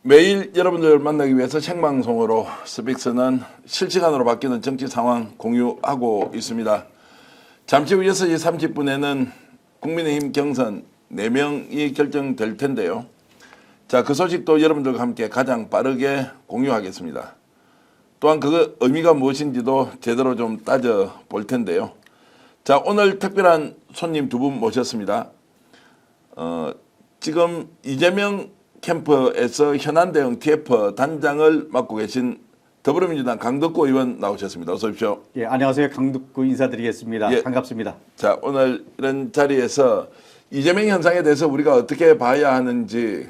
매일 여러분들 만나기 위해서 생방송으로 스픽스는 실시간으로 바뀌는 정치 상황 공유하고 있습니다. 잠시 후 6시 30분에는 국민의힘 경선 4명이 결정될 텐데요. 자, 그 소식도 여러분들과 함께 가장 빠르게 공유하겠습니다. 또한 그 의미가 무엇인지도 제대로 좀 따져 볼 텐데요. 자, 오늘 특별한 손님 두 분 모셨습니다. 지금 이재명 캠프에서 현안 대응 TF 단장을 맡고 계신 더불어민주당 강덕구 의원 나오셨습니다. 어서 오십시오. 예, 안녕하세요. 강덕구 인사드리겠습니다. 예. 반갑습니다. 자, 오늘 이런 자리에서 이재명 현상에 대해서 우리가 어떻게 봐야 하는지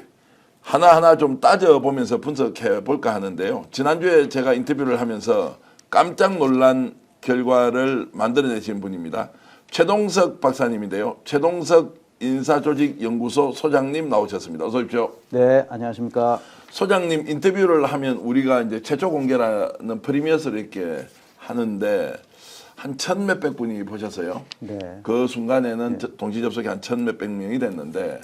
하나하나 좀 따져보면서 분석해 볼까 하는데요. 지난주에 제가 인터뷰를 하면서 깜짝 놀란 결과를 만들어내신 분입니다. 최동석 박사님인데요. 최동석 인사조직연구소 소장님 나오셨습니다. 어서 오십시오. 네, 안녕하십니까. 소장님 인터뷰를 하면 우리가 이제 최초 공개라는 프리미어스를 이렇게 하는데 한 천 몇백 분이 보셨어요. 네. 그 순간에는 동시 접속이 한 천 몇백 명이 됐는데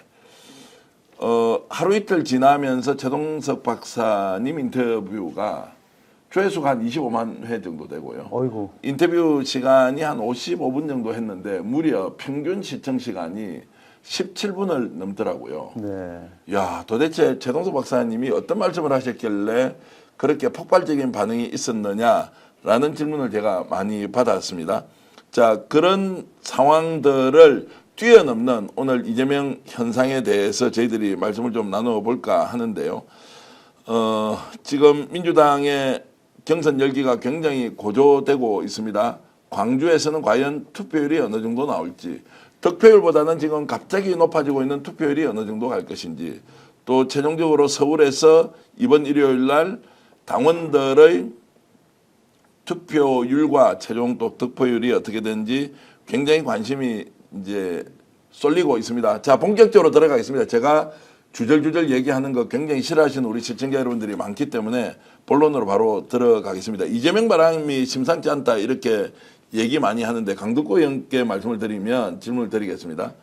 하루 이틀 지나면서 최동석 박사님 인터뷰가 조회수가 한 25만 회 정도 되고요. 어이구. 인터뷰 시간이 한 55분 정도 했는데 무려 평균 시청 시간이 17분을 넘더라고요. 네. 야, 도대체 최동석 박사님이 어떤 말씀을 하셨길래 그렇게 폭발적인 반응이 있었느냐라는 질문을 제가 많이 받았습니다. 자, 그런 상황들을 뛰어넘는 오늘 이재명 현상에 대해서 저희들이 말씀을 좀 나눠볼까 하는데요. 지금 민주당의 경선 열기가 굉장히 고조되고 있습니다. 광주에서는 과연 투표율이 어느 정도 나올지, 득표율보다는 지금 갑자기 높아지고 있는 투표율이 어느 정도 갈 것인지, 또 최종적으로 서울에서 이번 일요일 날 당원들의 투표율과 최종 또 득표율이 어떻게 되는지 굉장히 관심이 이제 쏠리고 있습니다. 자, 본격적으로 들어가겠습니다. 제가 주절주절 얘기하는 거 굉장히 싫어하시는 우리 시청자 여러분들이 많기 때문에 본론으로 바로 들어가겠습니다. 이재명 바람이 심상치 않다 이렇게 얘기 많이 하는데 강덕구 의원께 말씀을 드리면 질문을 드리겠습니다.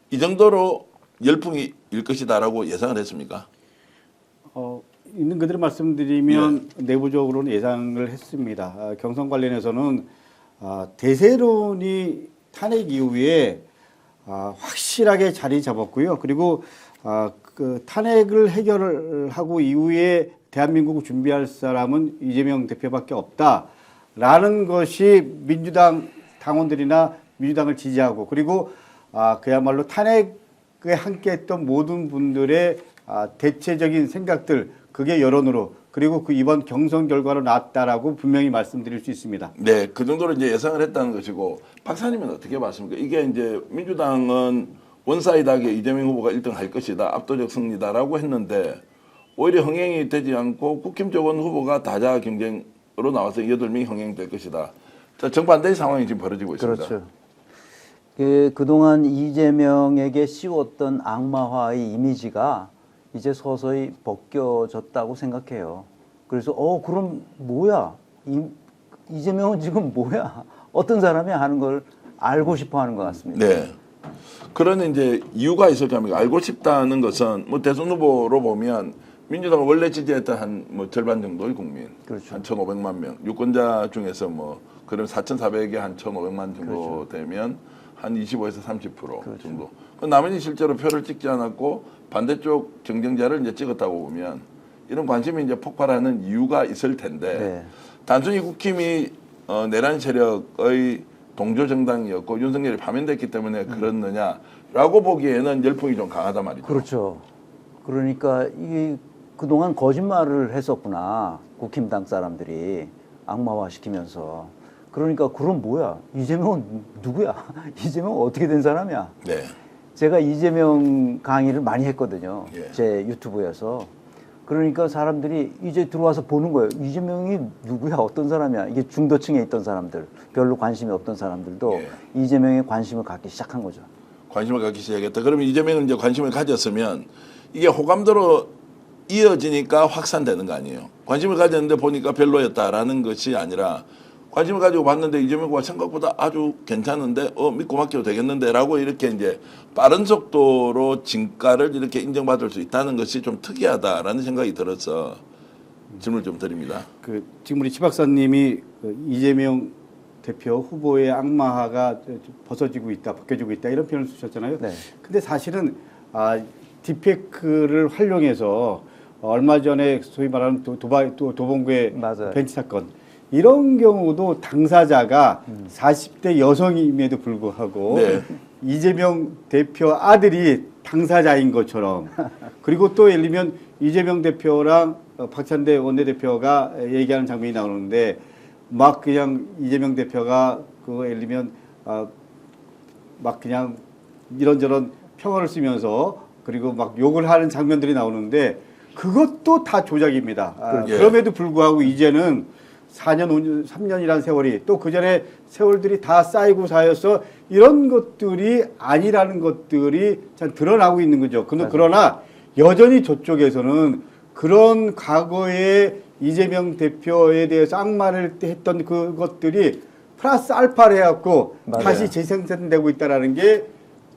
이 정도로 열풍이 일 것이다라고 예상을 했습니까? 있는 그대로 말씀드리면 내부적으로는 예상을 했습니다. 경선 관련해서는 대세론이 탄핵 이후에 확실하게 자리 잡았고요. 그리고 그 탄핵을 해결을 하고 이후에 대한민국을 준비할 사람은 이재명 대표밖에 없다라는 것이 민주당 당원들이나 민주당을 지지하고 그리고 그야말로 탄핵에 함께했던 모든 분들의 대체적인 생각들 그게 여론으로 그리고 그 이번 경선 결과로 나왔다라고 분명히 말씀드릴 수 있습니다. 네, 그 정도로 이제 예상을 했다는 것이고 박사님은 어떻게 봤습니까? 이게 이제 민주당은 원사이드하게 이재명 후보가 1등 할 것이다, 압도적 승리다라고 했는데 오히려 흥행이 되지 않고 국힘 쪽은 후보가 다자 경쟁으로 나와서 8명이 흥행될 것이다. 자, 정반대의 상황이 지금 벌어지고 있습니다. 그렇죠. 그동안 이재명에게 씌웠던 악마화의 이미지가 이제 서서히 벗겨졌다고 생각해요. 그래서 그럼 뭐야? 이재명은 지금 뭐야? 어떤 사람이야 하는 걸 알고 싶어 하는 것 같습니다. 네. 그런 이제 이유가 있을 겁니다. 알고 싶다는 것은 뭐 대선 후보로 보면 민주당을 원래 지지했던 한 뭐 절반 정도의 국민, 그렇죠. 한 1,500만 명, 유권자 중에서 뭐 그럼 4,400에 한 1,500만 정도 그렇죠. 되면 한 25에서 30% 그렇죠. 정도. 그 나머지 실제로 표를 찍지 않았고 반대쪽 경쟁자를 이제 찍었다고 보면 이런 관심이 이제 폭발하는 이유가 있을 텐데 네. 단순히 국힘이 내란 세력의 동조 정당이었고 윤석열이 파면됐기 때문에 그렇느냐라고 보기에는 열풍이 좀 강하단 말이죠. 그렇죠. 그러니까 그동안 거짓말을 했었구나. 국힘당 사람들이 악마화 시키면서. 그러니까 그럼 뭐야? 이재명은 누구야? 이재명은 어떻게 된 사람이야? 네. 제가 이재명 강의를 많이 했거든요. 예. 제 유튜브에서. 그러니까 사람들이 이제 들어와서 보는 거예요. 이재명이 누구야? 어떤 사람이야? 이게 중도층에 있던 사람들, 별로 관심이 없던 사람들도 예. 이재명에 관심을 갖기 시작한 거죠. 관심을 갖기 시작했다. 그러면 이재명은 이제 관심을 가졌으면 이게 호감도로 이어지니까 확산되는 거 아니에요. 관심을 가졌는데 보니까 별로였다라는 것이 아니라 관심을 가지고 봤는데 이재명 후보가 생각보다 아주 괜찮은데 믿고 맡겨도 되겠는데라고 이렇게 이제 빠른 속도로 진가를 이렇게 인정받을 수 있다는 것이 좀 특이하다라는 생각이 들어서 질문을 좀 드립니다. 지금 우리 치 박사님이 이재명 대표 후보의 악마화가 벗어지고 있다, 벗겨지고 있다 이런 표현을 쓰셨잖아요. 네. 근데 사실은 딥페이크를 활용해서 얼마 전에 소위 말하는 도봉구의 맞아요. 벤치 사건 이런 경우도 당사자가 40대 여성임에도 불구하고 네. 이재명 대표 아들이 당사자인 것처럼 그리고 또 예를 들면 이재명 대표랑 박찬대 원내대표가 얘기하는 장면이 나오는데 막 그냥 이재명 대표가 그 예를 들면 막 그냥 이런저런 평어를 쓰면서 그리고 막 욕을 하는 장면들이 나오는데 그것도 다 조작입니다. 예. 그럼에도 불구하고 이제는 4년, 5년, 3년이라는 세월이 또 그 전에 세월들이 다 쌓이고 쌓여서 이런 것들이 아니라는 것들이 참 드러나고 있는 거죠. 그러나 여전히 저쪽에서는 그런 과거에 이재명 대표에 대해서 악마를 했던 그것들이 플러스 알파를 해갖고 맞아요. 다시 재생산되고 있다는 게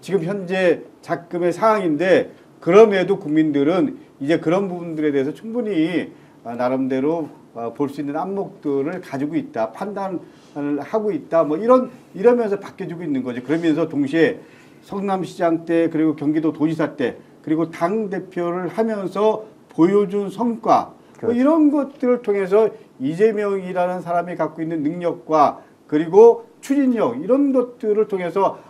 지금 현재 작금의 상황인데 그럼에도 국민들은 이제 그런 부분들에 대해서 충분히 나름대로 볼 수 있는 안목들을 가지고 있다, 판단을 하고 있다, 뭐 이러면서 바뀌어지고 있는 거죠. 그러면서 동시에 성남시장 때 그리고 경기도 도지사 때 그리고 당 대표를 하면서 보여준 성과 뭐 이런 것들을 통해서 이재명이라는 사람이 갖고 있는 능력과 그리고 추진력 이런 것들을 통해서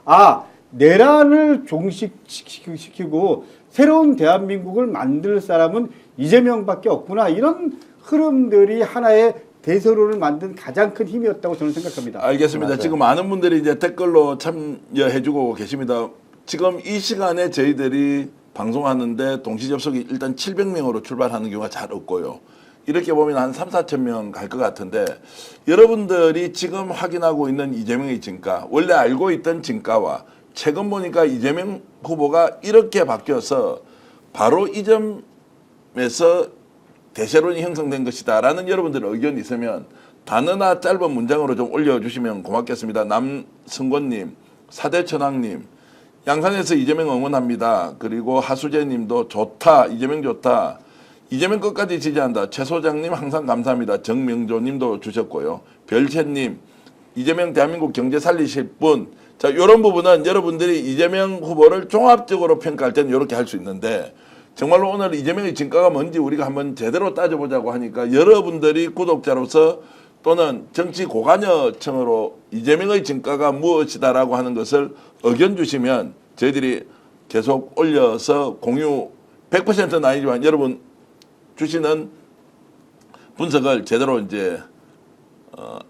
내란을 종식시키고 새로운 대한민국을 만들 사람은 이재명밖에 없구나 이런 흐름들이 하나의 대세론을 만든 가장 큰 힘이었다고 저는 생각합니다. 알겠습니다. 맞아요. 지금 많은 분들이 이제 댓글로 참여해주고 계십니다. 지금 이 시간에 저희들이 방송하는데 동시 접속이 일단 700명으로 출발하는 경우가 잘 없고요. 이렇게 보면 한 3, 4천 명 갈 것 같은데 여러분들이 지금 확인하고 있는 이재명의 진가, 원래 알고 있던 진가와 최근 보니까 이재명 후보가 이렇게 바뀌어서 바로 이 점에서 대세론이 형성된 것이다라는 여러분들의 의견이 있으면 단어나 짧은 문장으로 좀 올려주시면 고맙겠습니다. 남승권님, 사대천왕님, 양산에서 이재명 응원합니다. 그리고 하수재님도 좋다, 이재명 좋다. 이재명 끝까지 지지한다. 최 소장님 항상 감사합니다. 정명조님도 주셨고요. 별채님, 이재명 대한민국 경제 살리실 분. 자, 이런 부분은 여러분들이 이재명 후보를 종합적으로 평가할 때는 이렇게 할 수 있는데 정말로 오늘 이재명의 진가가 뭔지 우리가 한번 제대로 따져보자고 하니까 여러분들이 구독자로서 또는 정치 고관여층으로 이재명의 진가가 무엇이다라고 하는 것을 의견 주시면 저희들이 계속 올려서 공유 100%는 아니지만 여러분 주시는 분석을 제대로 이제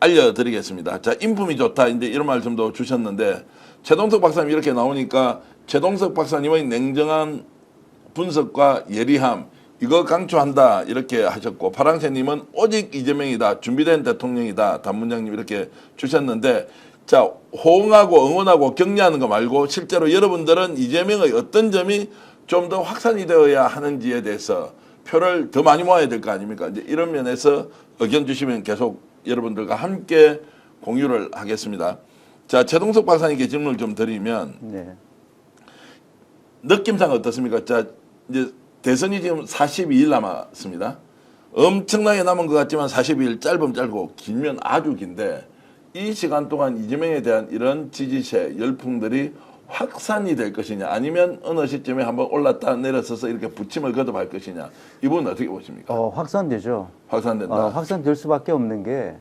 알려드리겠습니다. 자, 인품이 좋다. 이제 이런 말씀도 주셨는데 최동석 박사님 이렇게 나오니까 최동석 박사님의 냉정한 분석과 예리함 이거 강조한다 이렇게 하셨고 파랑새님은 오직 이재명이다. 준비된 대통령이다. 단문장님 이렇게 주셨는데 자 호응하고 응원하고 격려하는 거 말고 실제로 여러분들은 이재명의 어떤 점이 좀 더 확산이 되어야 하는지에 대해서 표를 더 많이 모아야 될 거 아닙니까? 이제 이런 면에서 의견 주시면 계속 여러분들과 함께 공유를 하겠습니다. 자, 최동석 박사님께 질문을 좀 드리면 네. 느낌상 어떻습니까? 자, 이제 대선이 지금 42일 남았습니다. 엄청나게 남은 것 같지만 42일 짧으면 짧고 길면 아주 긴데 이 시간 동안 이재명에 대한 이런 지지세, 열풍들이 확산이 될 것이냐 아니면 어느 시점에 한번 올랐다 내려서서 이렇게 부침을 거듭할 것이냐 이 부분은 어떻게 보십니까? 확산되죠. 확산된다. 확산될 수밖에 없는 게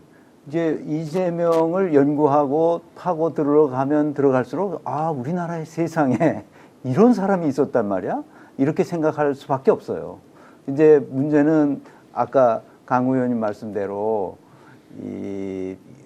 이제 이재명을 연구하고 파고 들어가면 들어갈수록 우리나라의 세상에 이런 사람이 있었단 말이야? 이렇게 생각할 수밖에 없어요. 이제 문제는 아까 강 의원님 말씀대로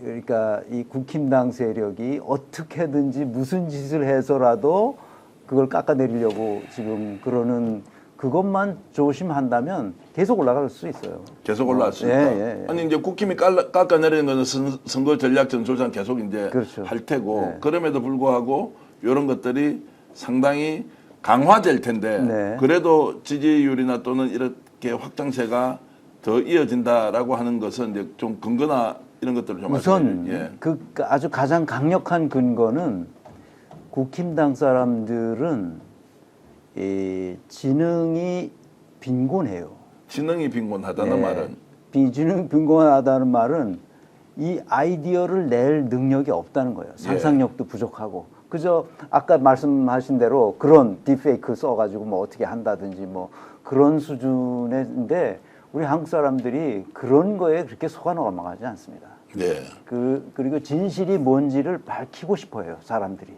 그러니까 이 국힘당 세력이 어떻게든지 무슨 짓을 해서라도 그걸 깎아내리려고 지금 그러는 그것만 조심한다면 계속 올라갈 수 있어요. 계속 올라왔습니다. 예. 아니 이제 국힘이 깎아내리는 것은 선거 전략 전술상 계속 이제 그렇죠. 할 테고 네. 그럼에도 불구하고 이런 것들이 상당히 강화될 텐데 네. 그래도 지지율이나 또는 이렇게 확장세가 더 이어진다라고 하는 것은 이제 좀 근거나 이런 것들을 좀 우선 말씀해 주세요. 예. 그 아주 가장 강력한 근거는 국힘당 사람들은 이 지능이 빈곤해요. 지능이 빈곤하다는 말은 지능 빈곤하다는 말은 이 아이디어를 낼 능력이 없다는 거예요. 상상력도 부족하고. 그저 아까 말씀하신 대로 그런 딥페이크 써가지고 뭐 어떻게 한다든지 뭐 그런 수준인데 우리 한국 사람들이 그런 거에 그렇게 속아 넘어가지 않습니다. 예. 그리고 진실이 뭔지를 밝히고 싶어요, 사람들이.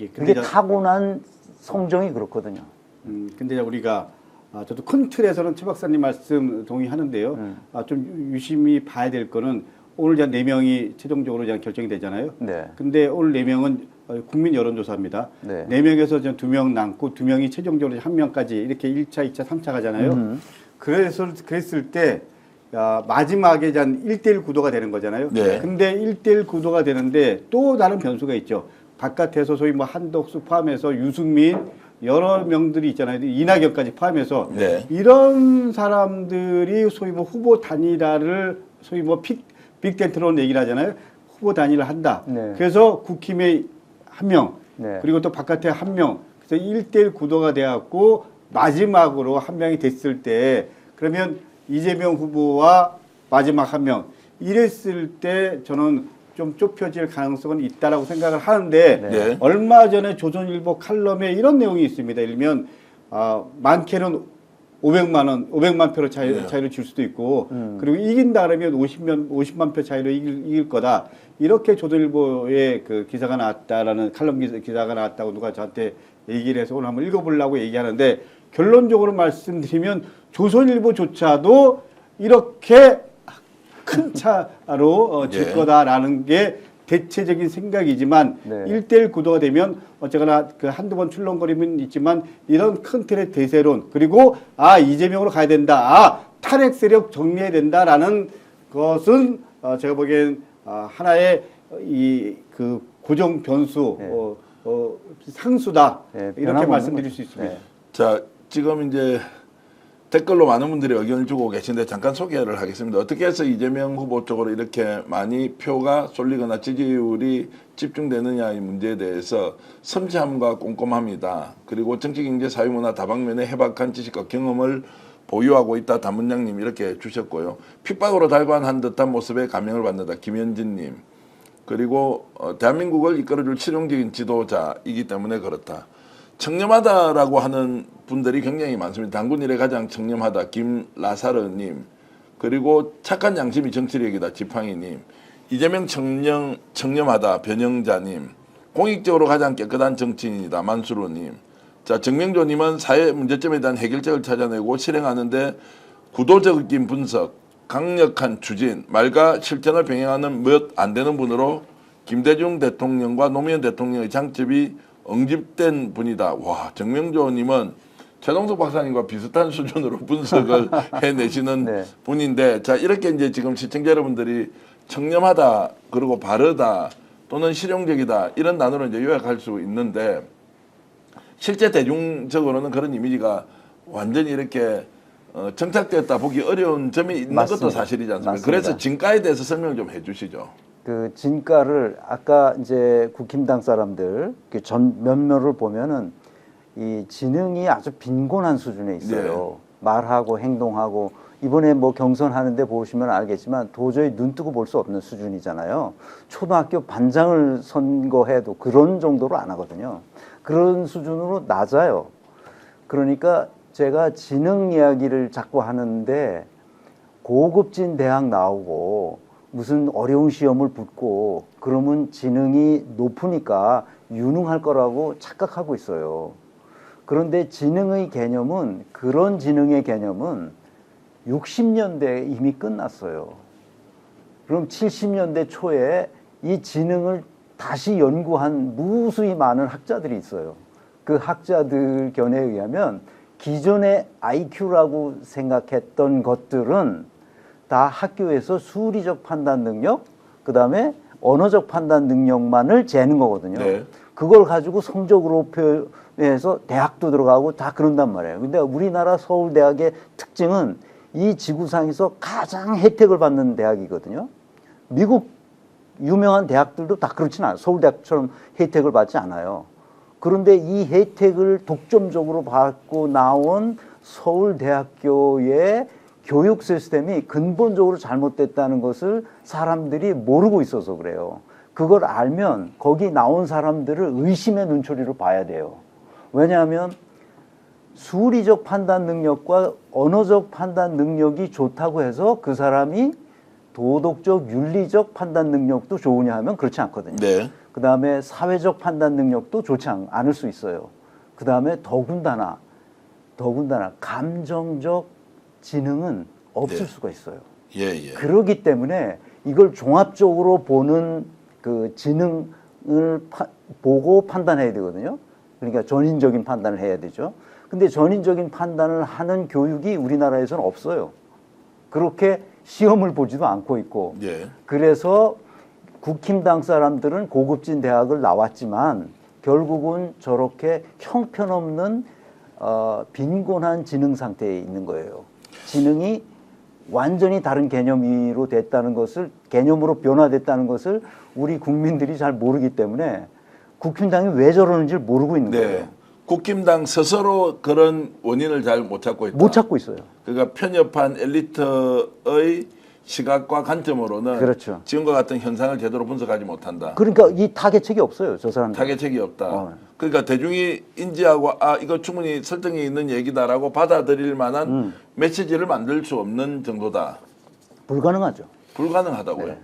예, 그게 타고난 성정이 그렇거든요. 근데 우리가 저도 큰 틀에서는 최 박사님 말씀 동의하는데요. 좀 유심히 봐야 될 거는 오늘 이제 4명이 최종적으로 이제 결정이 되잖아요. 네. 근데 오늘 4명은 국민 여론조사입니다. 네. 4명에서 2명 남고 2명이 최종적으로 1명까지 이렇게 1차, 2차, 3차 가잖아요. 그랬을 때 마지막에 이제 1대1 구도가 되는 거잖아요. 네. 근데 1대1 구도가 되는데 또 다른 변수가 있죠. 바깥에서 소위 뭐 한덕수 포함해서 유승민 여러 명들이 있잖아요. 이낙연까지 포함해서 네. 이런 사람들이 소위 뭐 후보 단일화를 소위 뭐 빅텐트로 얘기를 하잖아요. 후보 단일화 한다. 네. 그래서 국힘에 1명 네. 그리고 또 바깥에 1명. 그래서 1대1 구도가 돼갖고 마지막으로 1명이 됐을 때 그러면 이재명 후보와 마지막 1명 이랬을 때 저는 좀 좁혀질 가능성은 있다라고 생각을 하는데 네. 얼마 전에 조선일보 칼럼에 이런 내용이 있습니다. 예를 들면 많게는 500만 표로 차이를 줄 수도 있고 그리고 이긴다 그러면 50만 표 차이로 이길 거다. 이렇게 조선일보에 그 기사가 나왔다라는 칼럼 기사가 나왔다고 누가 저한테 얘기를 해서 오늘 한번 읽어보려고 얘기하는데 결론적으로 말씀드리면 조선일보조차도 이렇게 큰 차로 질 예. 거다라는 게 대체적인 생각이지만 네. 1대1 구도가 되면 어쨌거나 그 한두 번 출렁거림은 있지만 이런 큰 틀의 대세론 그리고 이재명으로 가야 된다. 탄핵 세력 정리해야 된다라는 것은 제가 보기엔 하나의 이 그 고정 변수 상수다. 네, 이렇게 말씀드릴 수 있습니다. 네. 자, 지금 이제 댓글로 많은 분들이 의견을 주고 계신데 잠깐 소개를 하겠습니다. 어떻게 해서 이재명 후보 쪽으로 이렇게 많이 표가 쏠리거나 지지율이 집중되느냐의 문제에 대해서 섬세함과 꼼꼼함이다. 그리고 정치, 경제, 사회문화 다방면의 해박한 지식과 경험을 보유하고 있다. 담문장님 이렇게 주셨고요. 핍박으로 달관한 듯한 모습에 감명을 받는다. 김현진님. 그리고 대한민국을 이끌어줄 실용적인 지도자이기 때문에 그렇다. 청렴하다라고 하는 분들이 굉장히 많습니다. 당군 일에 가장 청렴하다. 김라사르님. 그리고 착한 양심이 정치력이다. 지팡이님. 이재명 청렴하다. 변영자님. 공익적으로 가장 깨끗한 정치인이다. 만수르님. 자, 정명조님은 사회 문제점에 대한 해결책을 찾아내고 실행하는데 구도적인 분석, 강력한 추진, 말과 실천을 병행하는 몇 안 되는 분으로 김대중 대통령과 노무현 대통령의 장점이 응집된 분이다. 와, 정명조님은 최동석 박사님과 비슷한 수준으로 분석을 해내시는 네. 분인데, 자, 이렇게 이제 지금 시청자 여러분들이 청렴하다, 그리고 바르다, 또는 실용적이다, 이런 단어로 이제 요약할 수 있는데, 실제 대중적으로는 그런 이미지가 완전히 이렇게 정착됐다 보기 어려운 점이 있는 맞습니다. 것도 사실이지 않습니까? 맞습니다. 그래서 진가에 대해서 설명 좀 해주시죠. 그 진가를 아까 이제 국힘당 사람들 그 전 면면을 보면은 이 지능이 아주 빈곤한 수준에 있어요. 말하고 행동하고 이번에 뭐 경선하는데 보시면 알겠지만 도저히 눈 뜨고 볼 수 없는 수준이잖아요. 초등학교 반장을 선거해도 그런 정도로 안 하거든요. 그런 수준으로 낮아요. 그러니까 제가 지능 이야기를 자꾸 하는데 고급진 대학 나오고 무슨 어려운 시험을 붙고 그러면 지능이 높으니까 유능할 거라고 착각하고 있어요. 그런데 지능의 개념은 그런 지능의 개념은 60년대에 이미 끝났어요. 그럼 70년대 초에 이 지능을 다시 연구한 무수히 많은 학자들이 있어요. 그 학자들 견해에 의하면 기존의 IQ라고 생각했던 것들은 다 학교에서 수리적 판단 능력, 그 다음에 언어적 판단 능력만을 재는 거거든요. 네. 그걸 가지고 성적으로 표현해서 대학도 들어가고 다 그런단 말이에요. 근데 우리나라 서울대학의 특징은 이 지구상에서 가장 혜택을 받는 대학이거든요. 미국 유명한 대학들도 다 그렇진 않아요. 서울대학처럼 혜택을 받지 않아요. 그런데 이 혜택을 독점적으로 받고 나온 서울대학교의 교육 시스템이 근본적으로 잘못됐다는 것을 사람들이 모르고 있어서 그래요. 그걸 알면 거기 나온 사람들을 의심의 눈초리로 봐야 돼요. 왜냐하면 수리적 판단 능력과 언어적 판단 능력이 좋다고 해서 그 사람이 도덕적, 윤리적 판단 능력도 좋으냐 하면 그렇지 않거든요. 네. 그 다음에 사회적 판단 능력도 좋지 않을 수 있어요. 그 다음에 더군다나 감정적 지능은 없을 네. 수가 있어요. 예, 예. 그러기 때문에 이걸 종합적으로 보는 그 지능을 보고 판단해야 되거든요. 그러니까 전인적인 판단을 해야 되죠. 근데 전인적인 판단을 하는 교육이 우리나라에서는 없어요. 그렇게 시험을 보지도 않고 있고. 예. 그래서 국힘당 사람들은 고급진 대학을 나왔지만 결국은 저렇게 형편없는 빈곤한 지능 상태에 있는 거예요. 지능이 완전히 다른 개념으로 됐다는 것을, 개념으로 변화됐다는 것을 우리 국민들이 잘 모르기 때문에 국힘당이 왜 저러는지를 모르고 있는 네. 거예요. 국힘당 스스로 그런 원인을 잘 못 찾고 있다. 못 찾고 있어요. 그러니까 편협한 엘리트의 시각과 관점으로는 그렇죠. 지금과 같은 현상을 제대로 분석하지 못한다. 그러니까 이 타개책이 없어요, 저 사람들. 타개책이 없다. 그러니까 대중이 인지하고 이거 충분히 설득이 있는 얘기다라고 받아들일 만한 메시지를 만들 수 없는 정도다. 불가능하죠. 불가능하다고요. 네.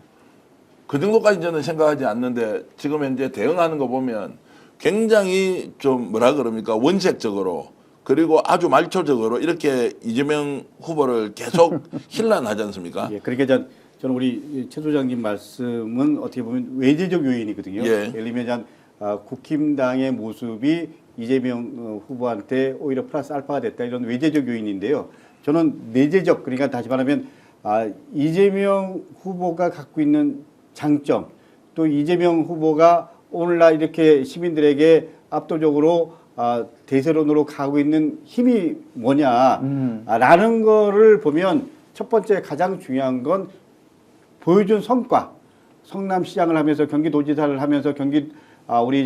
그 정도까지 저는 생각하지 않는데 지금 현재 대응하는 거 보면 굉장히 좀 뭐라 그럽니까 원색적으로 그리고 아주 말초적으로 이렇게 이재명 후보를 계속 힐난하지 않습니까? 예, 그러니까 저는 우리 최 소장님 말씀은 어떻게 보면 외제적 요인이거든요. 예. 예를 들면 국힘당의 모습이 이재명 후보한테 오히려 플러스 알파가 됐다 이런 외제적 요인인데요. 저는 내재적, 그러니까 다시 말하면 이재명 후보가 갖고 있는 장점, 또 이재명 후보가 오늘날 이렇게 시민들에게 압도적으로 대세론으로 가고 있는 힘이 뭐냐라는 거를 보면 첫 번째 가장 중요한 건 보여준 성과. 성남시장을 하면서 경기도지사를 하면서 우리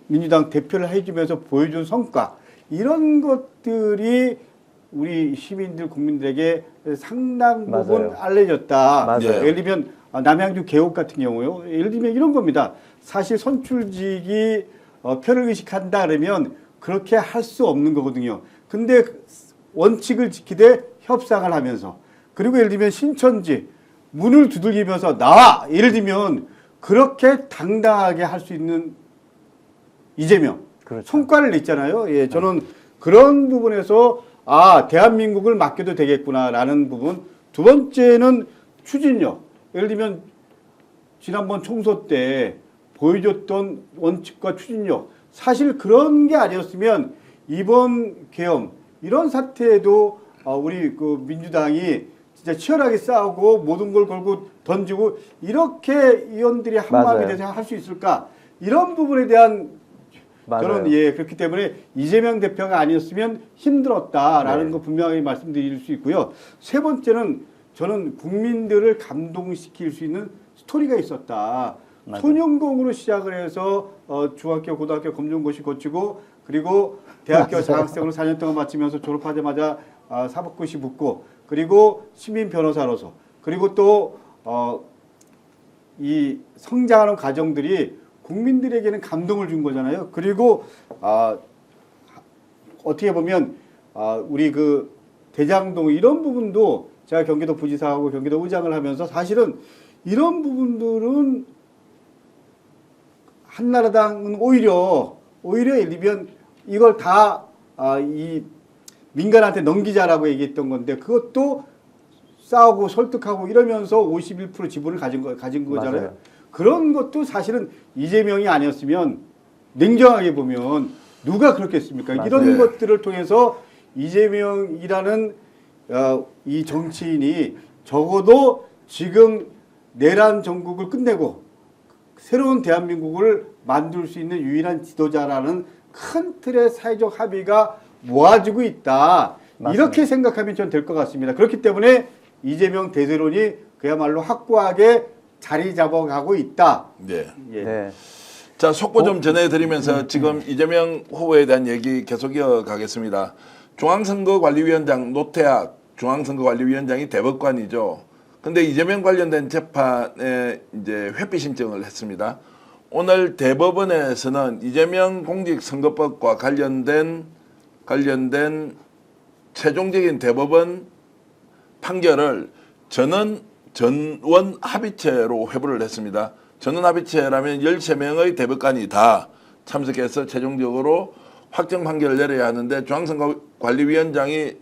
민주당 대표를 해주면서 보여준 성과. 이런 것들이 우리 시민들 국민들에게 상당 부분 맞아요. 알려졌다. 맞아요. 예를 들면 남양주 개옥 같은 경우요. 예를 들면 이런 겁니다. 사실 선출직이 표를 의식한다 그러면 그렇게 할 수 없는 거거든요. 근데 원칙을 지키되 협상을 하면서, 그리고 예를 들면 신천지 문을 두들기면서 나와! 예를 들면 그렇게 당당하게 할 수 있는 이재명. 그렇죠. 성과를 냈잖아요. 예, 저는 그런 부분에서 대한민국을 맡겨도 되겠구나라는 부분. 두 번째는 추진력. 예를 들면 지난번 총선 때 보여줬던 원칙과 추진력. 사실 그런 게 아니었으면 이번 계엄 이런 사태에도 우리 그 민주당이 진짜 치열하게 싸우고 모든 걸 걸고 던지고 이렇게 의원들이 한마음이 돼서 할 수 있을까? 이런 부분에 대한 저는 그렇기 때문에 이재명 대표가 아니었으면 힘들었다라는 거 분명히 말씀드릴 수 있고요. 세 번째는 저는 국민들을 감동시킬 수 있는 스토리가 있었다. 맞아요. 소년공으로 시작을 해서 중학교, 고등학교 검정고시 거치고 그리고 대학교 장학생으로 4년 동안 마치면서 졸업하자마자 사법고시 붙고 그리고 시민 변호사로서 그리고 또 이 성장하는 과정들이 국민들에게는 감동을 준 거잖아요. 그리고 어떻게 보면 우리 그 대장동 이런 부분도 제가 경기도 부지사하고 경기도 의장을 하면서 사실은 이런 부분들은 한나라당은 오히려 예를 들면 이걸 다 이 민간한테 넘기자라고 얘기했던 건데 그것도 싸우고 설득하고 이러면서 51% 지분을 가진 거잖아요. 맞아요. 그런 것도 사실은 이재명이 아니었으면 냉정하게 보면 누가 그렇겠습니까? 맞아요. 이런 것들을 통해서 이재명이라는 이 정치인이 적어도 지금 내란 정국을 끝내고 새로운 대한민국을 만들 수 있는 유일한 지도자라는 큰 틀의 사회적 합의가 모아지고 있다. 맞습니다. 이렇게 생각하면 전 될 것 같습니다. 그렇기 때문에 이재명 대세론이 그야말로 확고하게 자리 잡아가고 있다. 네. 예. 네. 자, 속보 좀 전해드리면서 지금 이재명 후보에 대한 얘기 계속 이어가겠습니다. 중앙선거관리위원장 노태학 중앙선거관리위원장이 대법관이죠. 근데 이재명 관련된 재판에 이제 회피 신청을 했습니다. 오늘 대법원에서는 이재명 공직선거법과 관련된 최종적인 대법원 판결을 전원 합의체로 회부를 했습니다. 전원 합의체라면 13명의 대법관이 다 참석해서 최종적으로 확정 판결을 내려야 하는데 중앙선거관리위원장이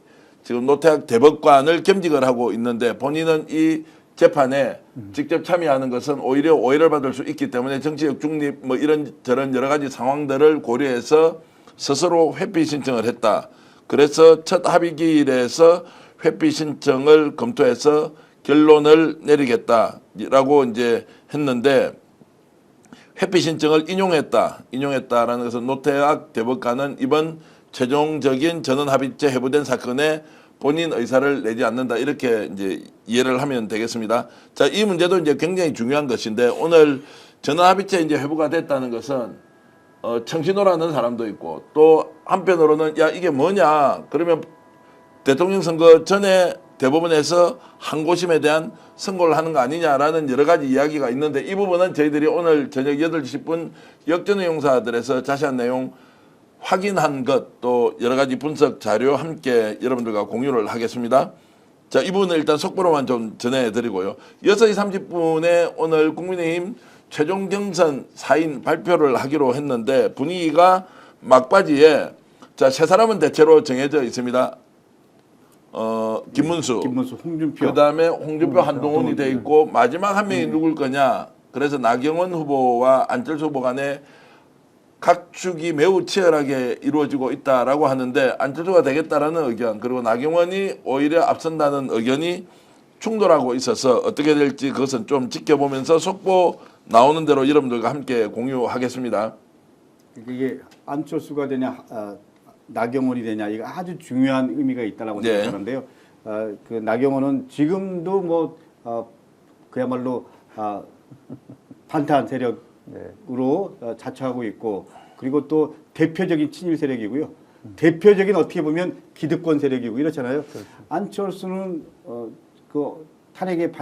지금 노태학 대법관을 겸직을 하고 있는데 본인은 이 재판에 직접 참여하는 것은 오히려 오해를 받을 수 있기 때문에 정치적 중립 뭐 이런저런 여러 가지 상황들을 고려해서 스스로 회피 신청을 했다. 그래서 첫 합의기일에서 회피 신청을 검토해서 결론을 내리겠다라고 이제 했는데 회피 신청을 인용했다라는 것은 노태학 대법관은 이번 최종적인 전원 합의체 회부된 사건에 본인 의사를 내지 않는다 이렇게 이제 이해를 하면 되겠습니다. 자, 이 문제도 이제 굉장히 중요한 것인데 오늘 전원 합의체 이제 회부가 됐다는 것은 청신호라는 사람도 있고 또 한편으로는 야 이게 뭐냐 그러면 대통령 선거 전에 대법원에서 항고심에 대한 선고를 하는 거 아니냐라는 여러 가지 이야기가 있는데 이 부분은 저희들이 오늘 저녁 8시 10분 역전의 용사들에서 자세한 내용 확인한 것 또 여러 가지 분석 자료 함께 여러분들과 공유를 하겠습니다. 자, 이 부분은 일단 속보로만 좀 전해드리고요. 6시 30분에 오늘 국민의힘 최종 경선 4인 발표를 하기로 했는데 분위기가 막바지에 자, 세 사람은 대체로 정해져 있습니다. 김문수, 홍준표. 그다음에 홍준표, 한동훈이 돼 있고 마지막 한 명이 누굴 거냐. 그래서 나경원 후보와 안철수 후보 간에 각축이 매우 치열하게 이루어지고 있다라고 하는데 안철수가 되겠다라는 의견 그리고 나경원이 오히려 앞선다는 의견이 충돌하고 있어서 어떻게 될지 그것은 좀 지켜보면서 속보 나오는 대로 여러분들과 함께 공유하겠습니다. 이게 안철수가 되냐 나경원이 되냐 이거 아주 중요한 의미가 있다라고 네. 생각하는데요. 그 나경원은 지금도 뭐 그야말로 반타한 세력으로 자처하고 있고 그리고 또 대표적인 친일 세력이고요. 대표적인 어떻게 보면 기득권 세력이고 이렇잖아요. 그렇죠. 안철수는 그 탄핵에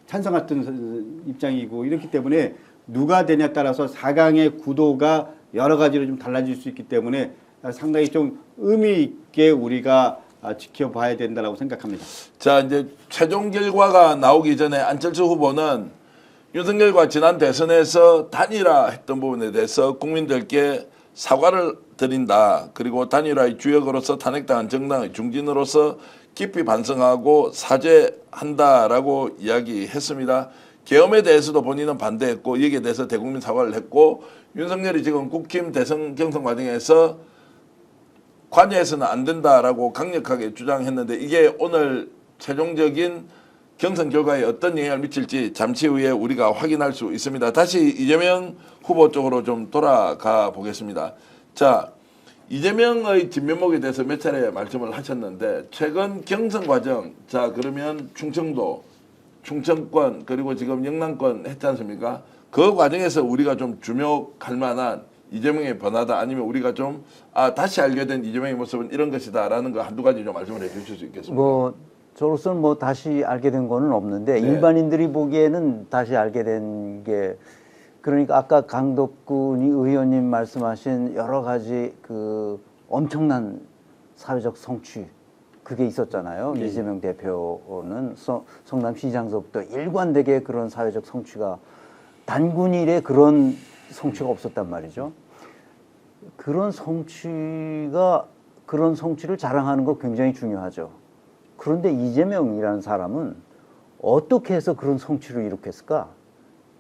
찬성했던 입장이고 이렇기 때문에 누가 되냐에 따라서 4강의 구도가 여러 가지로 좀 달라질 수 있기 때문에 상당히 좀 의미 있게 우리가 지켜봐야 된다라고 생각합니다. 자, 이제 최종 결과가 나오기 전에 안철수 후보는 윤석열과 지난 대선에서 단일화했던 부분에 대해서 국민들께 사과를 드린다. 그리고 단일화의 주역으로서 탄핵당한 정당의 중진으로서 깊이 반성하고 사죄한다라고 이야기했습니다. 계엄에 대해서도 본인은 반대했고 여기에 대해서 대국민 사과를 했고 윤석열이 지금 국힘 대선 경선 과정에서 관여해서는 안 된다라고 강력하게 주장했는데 이게 오늘 최종적인 경선 결과에 어떤 영향을 미칠지 잠시 후에 우리가 확인할 수 있습니다. 다시 이재명 후보 쪽으로 좀 돌아가 보겠습니다. 자, 이재명의 진면목에 대해서 몇 차례 말씀을 하셨는데 최근 경선 과정, 자 그러면 충청도, 충청권 그리고 지금 영남권 했지 않습니까? 그 과정에서 우리가 좀 주목할 만한 이재명의 변화다 아니면 우리가 좀 다시 알게 된 이재명의 모습은 이런 것이다라는 거 한두 가지 좀 말씀을 해주실 수 있겠습니까? 저로서는 뭐 다시 알게 된 거는 없는데 네. 일반인들이 보기에는 다시 알게 된 게 그러니까 아까 강덕군 의원님 말씀하신 여러 가지 그 엄청난 사회적 성취 그게 있었잖아요. 네. 이재명 대표는 성남시장서부터 일관되게 그런 사회적 성취가 단군일에 그런 성취가 없었단 말이죠. 그런 성취를 자랑하는 거 굉장히 중요하죠. 그런데 이재명이라는 사람은 어떻게 해서 그런 성취를 이룩했을까?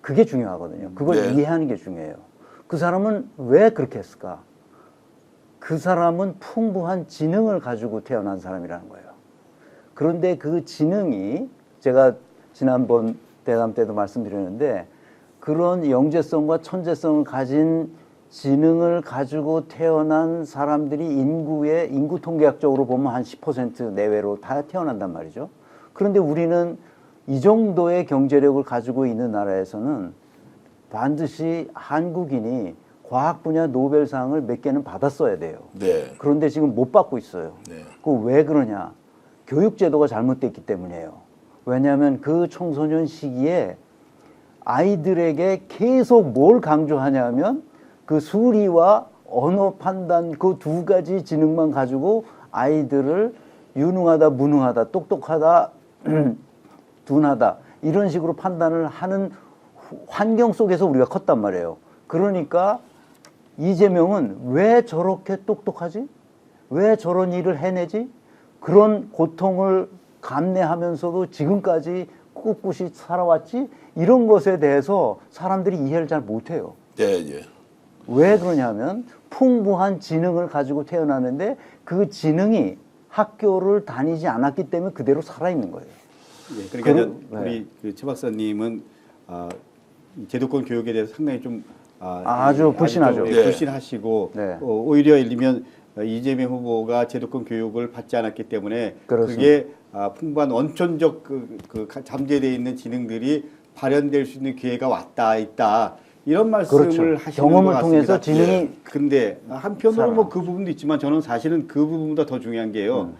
그게 중요하거든요. 그걸 네. 이해하는 게 중요해요. 그 사람은 왜 그렇게 했을까? 그 사람은 풍부한 지능을 가지고 태어난 사람이라는 거예요. 그런데 그 지능이 제가 지난번 대담 때도 말씀드렸는데 그런 영재성과 천재성을 가진 지능을 가지고 태어난 사람들이 인구 통계학적으로 보면 한 10% 내외로 다 태어난단 말이죠. 그런데 우리는 이 정도의 경제력을 가지고 있는 나라에서는 반드시 한국인이 과학 분야 노벨상을 몇 개는 받았어야 돼요. 네. 그런데 지금 못 받고 있어요. 네. 그 왜 그러냐? 교육제도가 잘못됐기 때문이에요. 왜냐하면 그 청소년 시기에 아이들에게 계속 뭘 강조하냐면 그 수리와 언어 판단 그 두 가지 지능만 가지고 아이들을 유능하다, 무능하다, 똑똑하다, 둔하다 이런 식으로 판단을 하는 환경 속에서 우리가 컸단 말이에요. 그러니까 이재명은 왜 저렇게 똑똑하지? 왜 저런 일을 해내지? 그런 고통을 감내하면서도 지금까지 꿋꿋이 살아왔지? 이런 것에 대해서 사람들이 이해를 잘 못해요. 예, 예. 왜 그러냐면 풍부한 지능을 가지고 태어나는데 그 지능이 학교를 다니지 않았기 때문에 그대로 살아있는 거예요. 예, 그러니까 네. 우리 최 박사님은 이 제도권 교육에 대해서 상당히 좀 아주 불신하죠. 예, 불신하시고 네. 오히려 예를 들면 이재명 후보가 제도권 교육을 받지 않았기 때문에 그렇습니다. 그게 풍부한 원천적 잠재되어 있는 지능들이 발현될 수 있는 기회가 왔다 있다 이런 말씀을 그렇죠. 하시는 경험을 것 통해서 같습니다. 지능이 예. 근데 한편으로 살아나. 뭐 그 부분도 있지만 저는 사실은 그 부분보다 더 중요한 게요.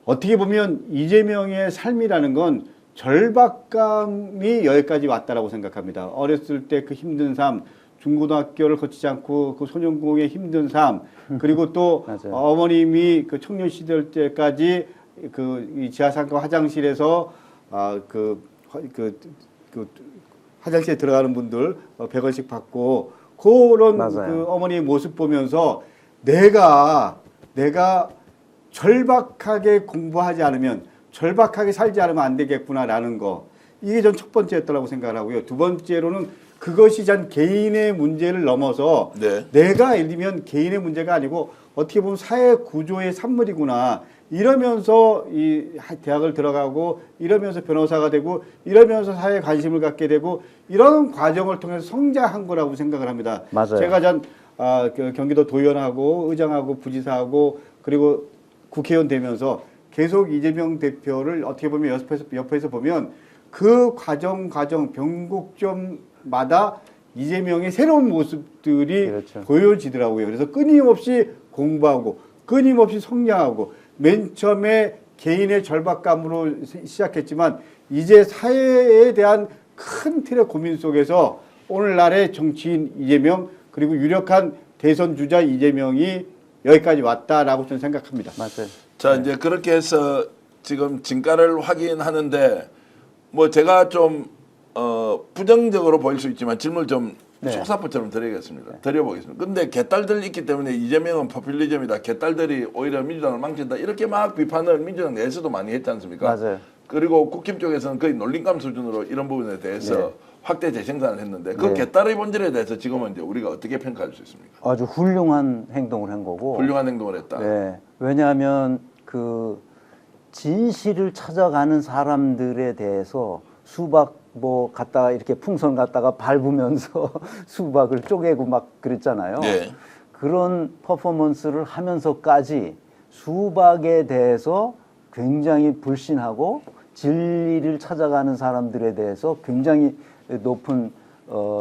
어떻게 보면 이재명의 삶이라는 건 절박감이 여기까지 왔다라고 생각합니다. 어렸을 때 그 힘든 삶, 중고등학교를 거치지 않고 그 소년공의 힘든 삶, 그리고 또 맞아요. 어머님이 그 청년 시절 때까지 이 지하상가 화장실에서 화장실에 들어가는 분들 100원씩 받고 그런 맞아요. 그 어머니의 모습 보면서 내가 절박하게 공부하지 않으면 절박하게 살지 않으면 안 되겠구나라는 거 이게 전 첫 번째였다고 생각을 하고요. 두 번째로는 그것이 전 개인의 문제를 넘어서 네. 내가 예를 들면 개인의 문제가 아니고 어떻게 보면 사회 구조의 산물이구나 이러면서 이 대학을 들어가고 이러면서 변호사가 되고 이러면서 사회에 관심을 갖게 되고 이런 과정을 통해서 성장한 거라고 생각을 합니다. 맞아요. 제가 그 경기도 도의원하고 의장하고 부지사하고 그리고 국회의원 되면서 계속 이재명 대표를 어떻게 보면 옆에서 보면 그 과정 변곡점마다 이재명의 새로운 모습들이 그렇죠. 보여지더라고요. 그래서 끊임없이 공부하고 끊임없이 성장하고 맨 처음에 개인의 절박감으로 시작했지만 이제 사회에 대한 큰 틀의 고민 속에서 오늘날의 정치인 이재명 그리고 유력한 대선 주자 이재명이 여기까지 왔다라고 저는 생각합니다. 맞아요. 자, 이제 그렇게 해서 지금 진가를 확인하는데 뭐 제가 좀 부정적으로 보일 수 있지만 질문을 좀 네. 속사포처럼 드리겠습니다. 드려보겠습니다. 근데 개딸들 있기 때문에 이재명은 포퓰리즘이다. 개딸들이 오히려 민주당을 망친다. 이렇게 막 비판을 민주당 내에서도 많이 했지 않습니까? 맞아요. 그리고 국힘 쪽에서는 거의 놀림감 수준으로 이런 부분에 대해서 네. 확대 재생산을 했는데 그 네. 개딸의 본질에 대해서 지금은 이제 우리가 어떻게 평가할 수 있습니까? 아주 훌륭한 행동을 한 거고. 훌륭한 행동을 했다. 네. 왜냐하면 그 진실을 찾아가는 사람들에 대해서 수박 뭐 갖다가 이렇게 풍선 갖다가 밟으면서 수박을 쪼개고 막 그랬잖아요. 네. 그런 퍼포먼스를 하면서까지 수박에 대해서 굉장히 불신하고 진리를 찾아가는 사람들에 대해서 굉장히 높은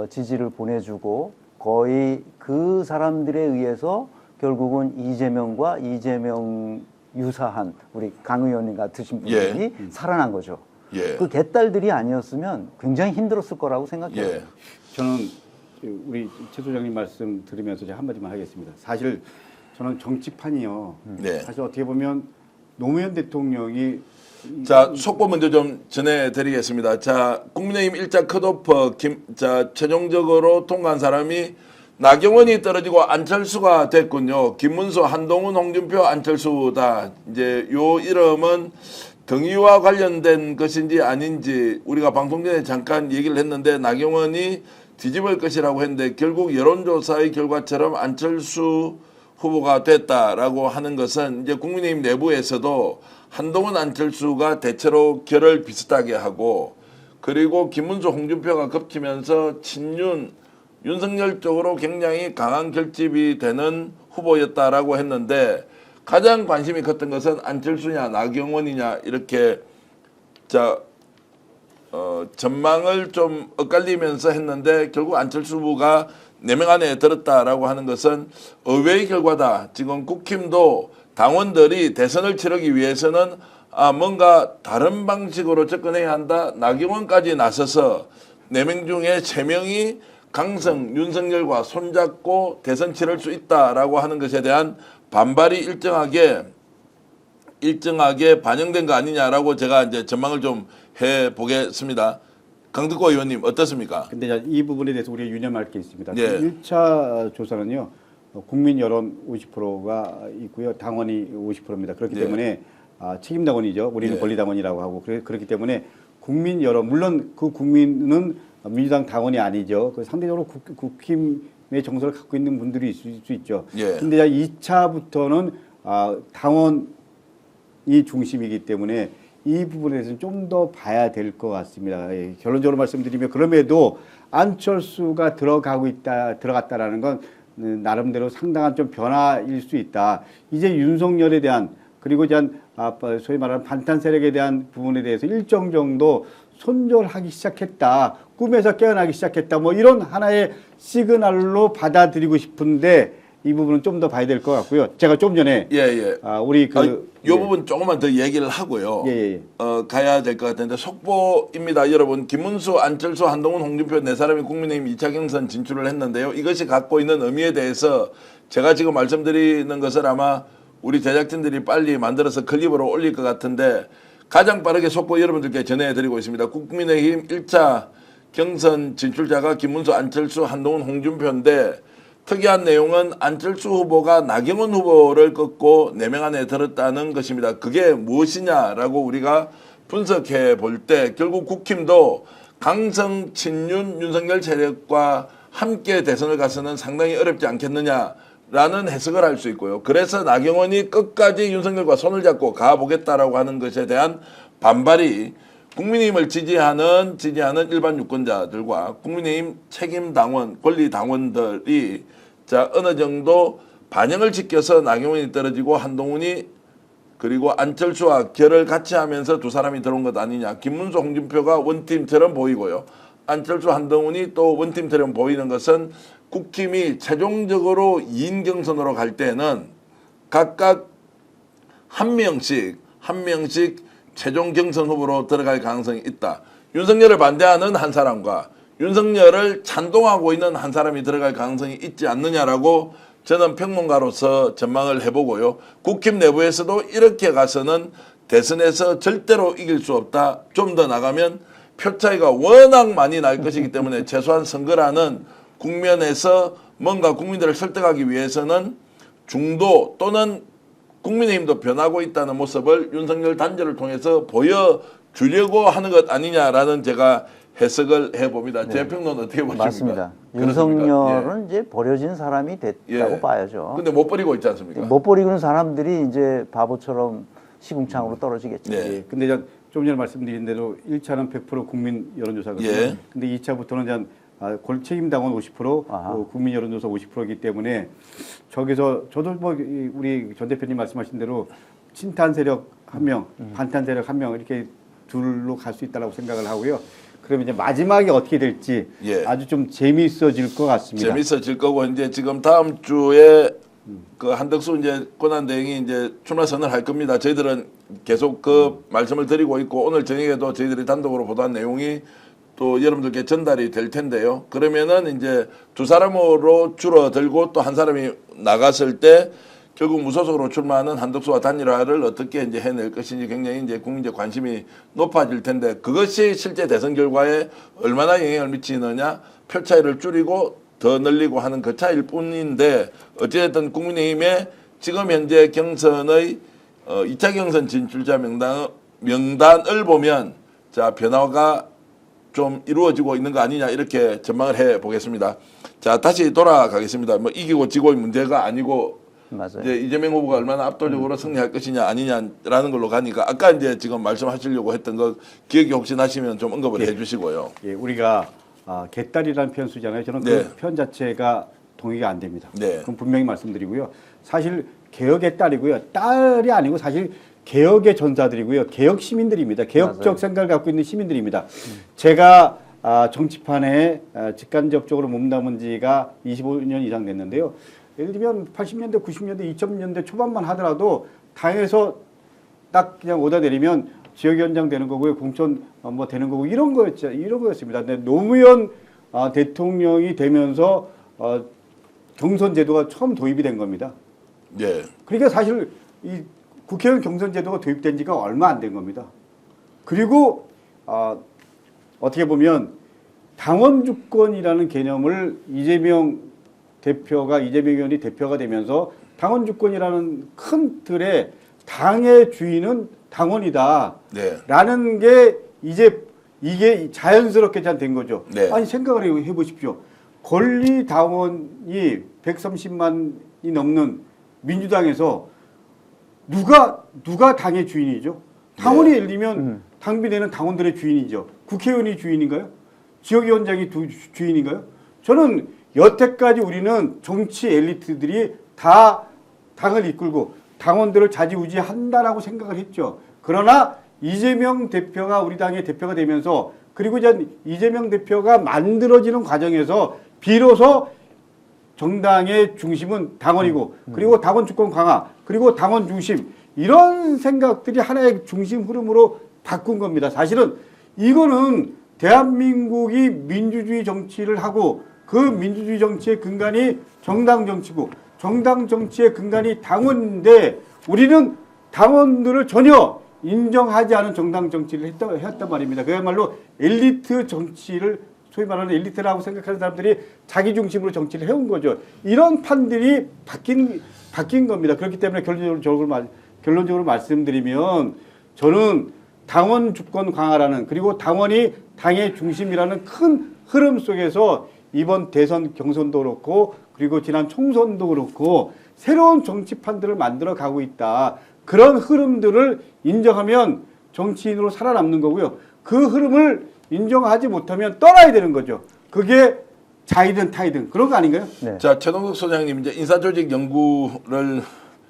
지지를 보내주고 거의 그 사람들에 의해서 결국은 이재명과 이재명 유사한 우리 강 의원님 같으신 분들이 살아난 거죠. 예. 그 개딸들이 아니었으면 굉장히 힘들었을 거라고 생각해요. 예. 저는 우리 최 소장님 말씀 들으면서 제가 한마디만 하겠습니다. 사실 저는 정치판이요. 네. 사실 어떻게 보면 노무현 대통령이 자, 속보 먼저 좀 전해드리겠습니다. 자, 국민의힘 1차 컷오프 최종적으로 통과한 사람이 나경원이 떨어지고 안철수가 됐군요. 김문수, 한동훈, 홍준표, 안철수다. 이제 요 이름은 등위와 관련된 것인지 아닌지 우리가 방송 전에 잠깐 얘기를 했는데 나경원이 뒤집을 것이라고 했는데 결국 여론조사의 결과처럼 안철수 후보가 됐다라고 하는 것은 이제 국민의힘 내부에서도 한동훈 안철수가 대체로 결을 비슷하게 하고 그리고 김문수 홍준표가 겹치면서 윤석열 쪽으로 굉장히 강한 결집이 되는 후보였다라고 했는데 가장 관심이 컸던 것은 안철수냐 나경원이냐 이렇게 자 전망을 좀 엇갈리면서 했는데 결국 안철수 후보가 4명 안에 들었다라고 하는 것은 의외의 결과다. 지금 국힘도 당원들이 대선을 치르기 위해서는 뭔가 다른 방식으로 접근해야 한다. 나경원까지 나서서 4명 중에 3명이 강성 윤석열과 손잡고 대선 치를 수 있다라고 하는 것에 대한 반발이 일정하게 반영된 거 아니냐라고 제가 이제 전망을 좀 해보겠습니다. 강덕호 의원님 어떻습니까? 근데 이 부분에 대해서 우리가 유념할 게 있습니다. 예. 1차 조사는요. 국민 여론 50%가 있고요. 당원이 50%입니다. 그렇기 예. 때문에 책임 당원이죠. 우리는 예. 권리 당원이라고 하고 그렇기 때문에 국민 여론 물론 그 국민은 민주당 당원이 아니죠. 그 상대적으로 국힘의 정서를 갖고 있는 분들이 있을 수 있죠. 예. 근데 2차부터는 당원이 중심이기 때문에 이 부분에 대해서는 좀 더 봐야 될 것 같습니다. 예, 결론적으로 말씀드리면 그럼에도 안철수가 들어갔다라는 건 나름대로 상당한 좀 변화일 수 있다. 이제 윤석열에 대한 그리고 소위 말하는 반탄 세력에 대한 부분에 대해서 일정 정도 손절하기 시작했다. 꿈에서 깨어나기 시작했다. 뭐 이런 하나의 시그널로 받아들이고 싶은데 이 부분은 좀 더 봐야 될 것 같고요. 제가 좀 전에 우리 이 부분 조금만 더 얘기를 하고요. 가야 될 것 같은데 속보입니다. 여러분 김문수, 안철수, 한동훈, 홍준표 4사람이 국민의힘 2차 경선 진출을 했는데요. 이것이 갖고 있는 의미에 대해서 제가 지금 말씀드리는 것을 아마 우리 제작진들이 빨리 만들어서 클립으로 올릴 것 같은데 가장 빠르게 속보 여러분들께 전해드리고 있습니다. 국민의힘 1차 경선 진출자가 김문수, 안철수, 한동훈, 홍준표인데 특이한 내용은 안철수 후보가 나경원 후보를 꺾고 4명 안에 들었다는 것입니다. 그게 무엇이냐라고 우리가 분석해 볼 때 결국 국힘도 강성 친윤 윤석열 세력과 함께 대선을 가서는 상당히 어렵지 않겠느냐라는 해석을 할 수 있고요. 그래서 나경원이 끝까지 윤석열과 손을 잡고 가보겠다라고 하는 것에 대한 반발이 국민의힘을 지지하는 일반 유권자들과 국민의힘 책임 당원, 권리 당원들이 어느 정도 반영을 지켜서 나경원이 떨어지고 한동훈이 그리고 안철수와 결을 같이 하면서 두 사람이 들어온 것 아니냐. 김문수, 홍준표가 원팀처럼 보이고요. 안철수, 한동훈이 또 원팀처럼 보이는 것은 국힘이 최종적으로 2인 경선으로 갈 때는 각각 한 명씩 최종 경선 후보로 들어갈 가능성이 있다. 윤석열을 반대하는 한 사람과 윤석열을 찬동하고 있는 한 사람이 들어갈 가능성이 있지 않느냐라고 저는 평론가로서 전망을 해보고요. 국힘 내부에서도 이렇게 가서는 대선에서 절대로 이길 수 없다. 좀 더 나가면 표 차이가 워낙 많이 날 것이기 때문에 최소한 선거라는 국면에서 뭔가 국민들을 설득하기 위해서는 중도 또는 국민의힘도 변하고 있다는 모습을 윤석열 단절을 통해서 보여주려고 하는 것 아니냐라는 제가 해석을 해봅니다. 제 평론은 어떻게 보십니까? 맞습니다. 그렇습니까? 윤석열은 이제 버려진 사람이 됐다고 봐야죠. 근데 못 버리고 있지 않습니까? 못 버리는 사람들이 이제 바보처럼 시궁창으로 떨어지겠죠. 예. 근데 좀 전에 말씀드린 대로 1차는 100% 국민 여론조사거든요. 예. 근데 2차부터는 책임 당원 50%, 국민 여론조사 50%이기 때문에 저기서 저도 뭐 우리 전 대표님 말씀하신 대로 친탄 세력 1명, 반탄 세력 1명 이렇게 둘로 갈 수 있다고 생각을 하고요. 그러면 이제 마지막에 어떻게 될지 아주 좀 재미있어질 것 같습니다. 재미있어질 거고 이제 지금 다음 주에 그 한덕수 이제 권한대행이 이제 출마 선언을 할 겁니다. 저희들은 계속 그 말씀을 드리고 있고 오늘 저녁에도 저희들이 단독으로 보도한 내용이 또 여러분들께 전달이 될 텐데요. 그러면은 이제 두 사람으로 줄어들고 또 한 사람이 나갔을 때 결국 무소속으로 출마하는 한덕수와 단일화를 어떻게 이제 해낼 것인지 굉장히 이제 국민적 관심이 높아질 텐데 그것이 실제 대선 결과에 얼마나 영향을 미치느냐 표 차이를 줄이고 더 늘리고 하는 그 차이일 뿐인데 어찌됐든 국민의힘의 지금 현재 경선의 2차 경선 진출자 명단을 보면 자 변화가 좀 이루어지고 있는 거 아니냐 이렇게 전망을 해 보겠습니다. 자 다시 돌아가겠습니다. 뭐 이기고 지고의 문제가 아니고 맞아요. 이제 이재명 후보가 얼마나 압도적으로 승리할 것이냐 아니냐라는 걸로 가니까 아까 이제 지금 말씀하시려고 했던 거 기억이 혹시 나시면 좀 언급을 해주시고요. 예, 우리가 개딸이라는 표현 쓰잖아요. 저는 그 표현 자체가 동의가 안 됩니다. 그건 분명히 말씀드리고요. 사실 개혁의 딸이고요. 딸이 아니고 사실 개혁의 전사들이고요. 개혁 시민들입니다. 개혁적 맞아요. 생각을 갖고 있는 시민들입니다. 제가 정치판에 직간접적으로 몸담은 지가 25년 이상 됐는데요. 예를 들면 80년대, 90년대, 2000년대 초반만 하더라도 당에서 딱 그냥 오다 내리면 지역위원장 되는 거고요. 공천 뭐 되는 거고 이런 거였습니다. 근데 노무현 대통령이 되면서 경선 제도가 처음 도입이 된 겁니다. 예. 그러니까 사실 이 국회의원 경선 제도가 도입된 지가 얼마 안 된 겁니다. 그리고 어떻게 보면 당원 주권이라는 개념을 이재명 의원이 대표가 되면서 당원 주권이라는 큰 틀에 당의 주인은 당원이다. 네. 라는 게 이게 자연스럽게 된 거죠. 네. 아니 생각을 해보십시오. 권리 당원이 130만이 넘는 민주당에서 누가 당의 주인이죠? 당원이 네. 예를 들면 당비대는 당원들의 주인이죠. 국회의원이 주인인가요? 지역위원장이 주인인가요? 저는 여태까지 우리는 정치 엘리트들이 다 당을 이끌고 당원들을 좌지우지한다라고 생각을 했죠. 그러나 이재명 대표가 우리 당의 대표가 되면서 그리고 이제 이재명 대표가 만들어지는 과정에서 비로소 정당의 중심은 당원이고 그리고 당원 주권 강화 그리고 당원 중심 이런 생각들이 하나의 중심 흐름으로 바꾼 겁니다. 사실은 이거는 대한민국이 민주주의 정치를 하고 그 민주주의 정치의 근간이 정당 정치고 정당 정치의 근간이 당원인데 우리는 당원들을 전혀 인정하지 않은 정당 정치를 했단 말입니다. 그야말로 엘리트 정치를 소위 말하는 엘리트라고 생각하는 사람들이 자기 중심으로 정치를 해온 거죠. 이런 판들이 바뀐 겁니다. 그렇기 때문에 결론적으로 말씀드리면 저는 당원 주권 강화라는 그리고 당원이 당의 중심이라는 큰 흐름 속에서 이번 대선 경선도 그렇고 그리고 지난 총선도 그렇고 새로운 정치판들을 만들어 가고 있다. 그런 흐름들을 인정하면 정치인으로 살아남는 거고요. 그 흐름을 인정하지 못하면 떠나야 되는 거죠. 그게 자이든 타이든 그런 거 아닌가요? 네. 자, 최동석 소장님 이제 인사조직 연구를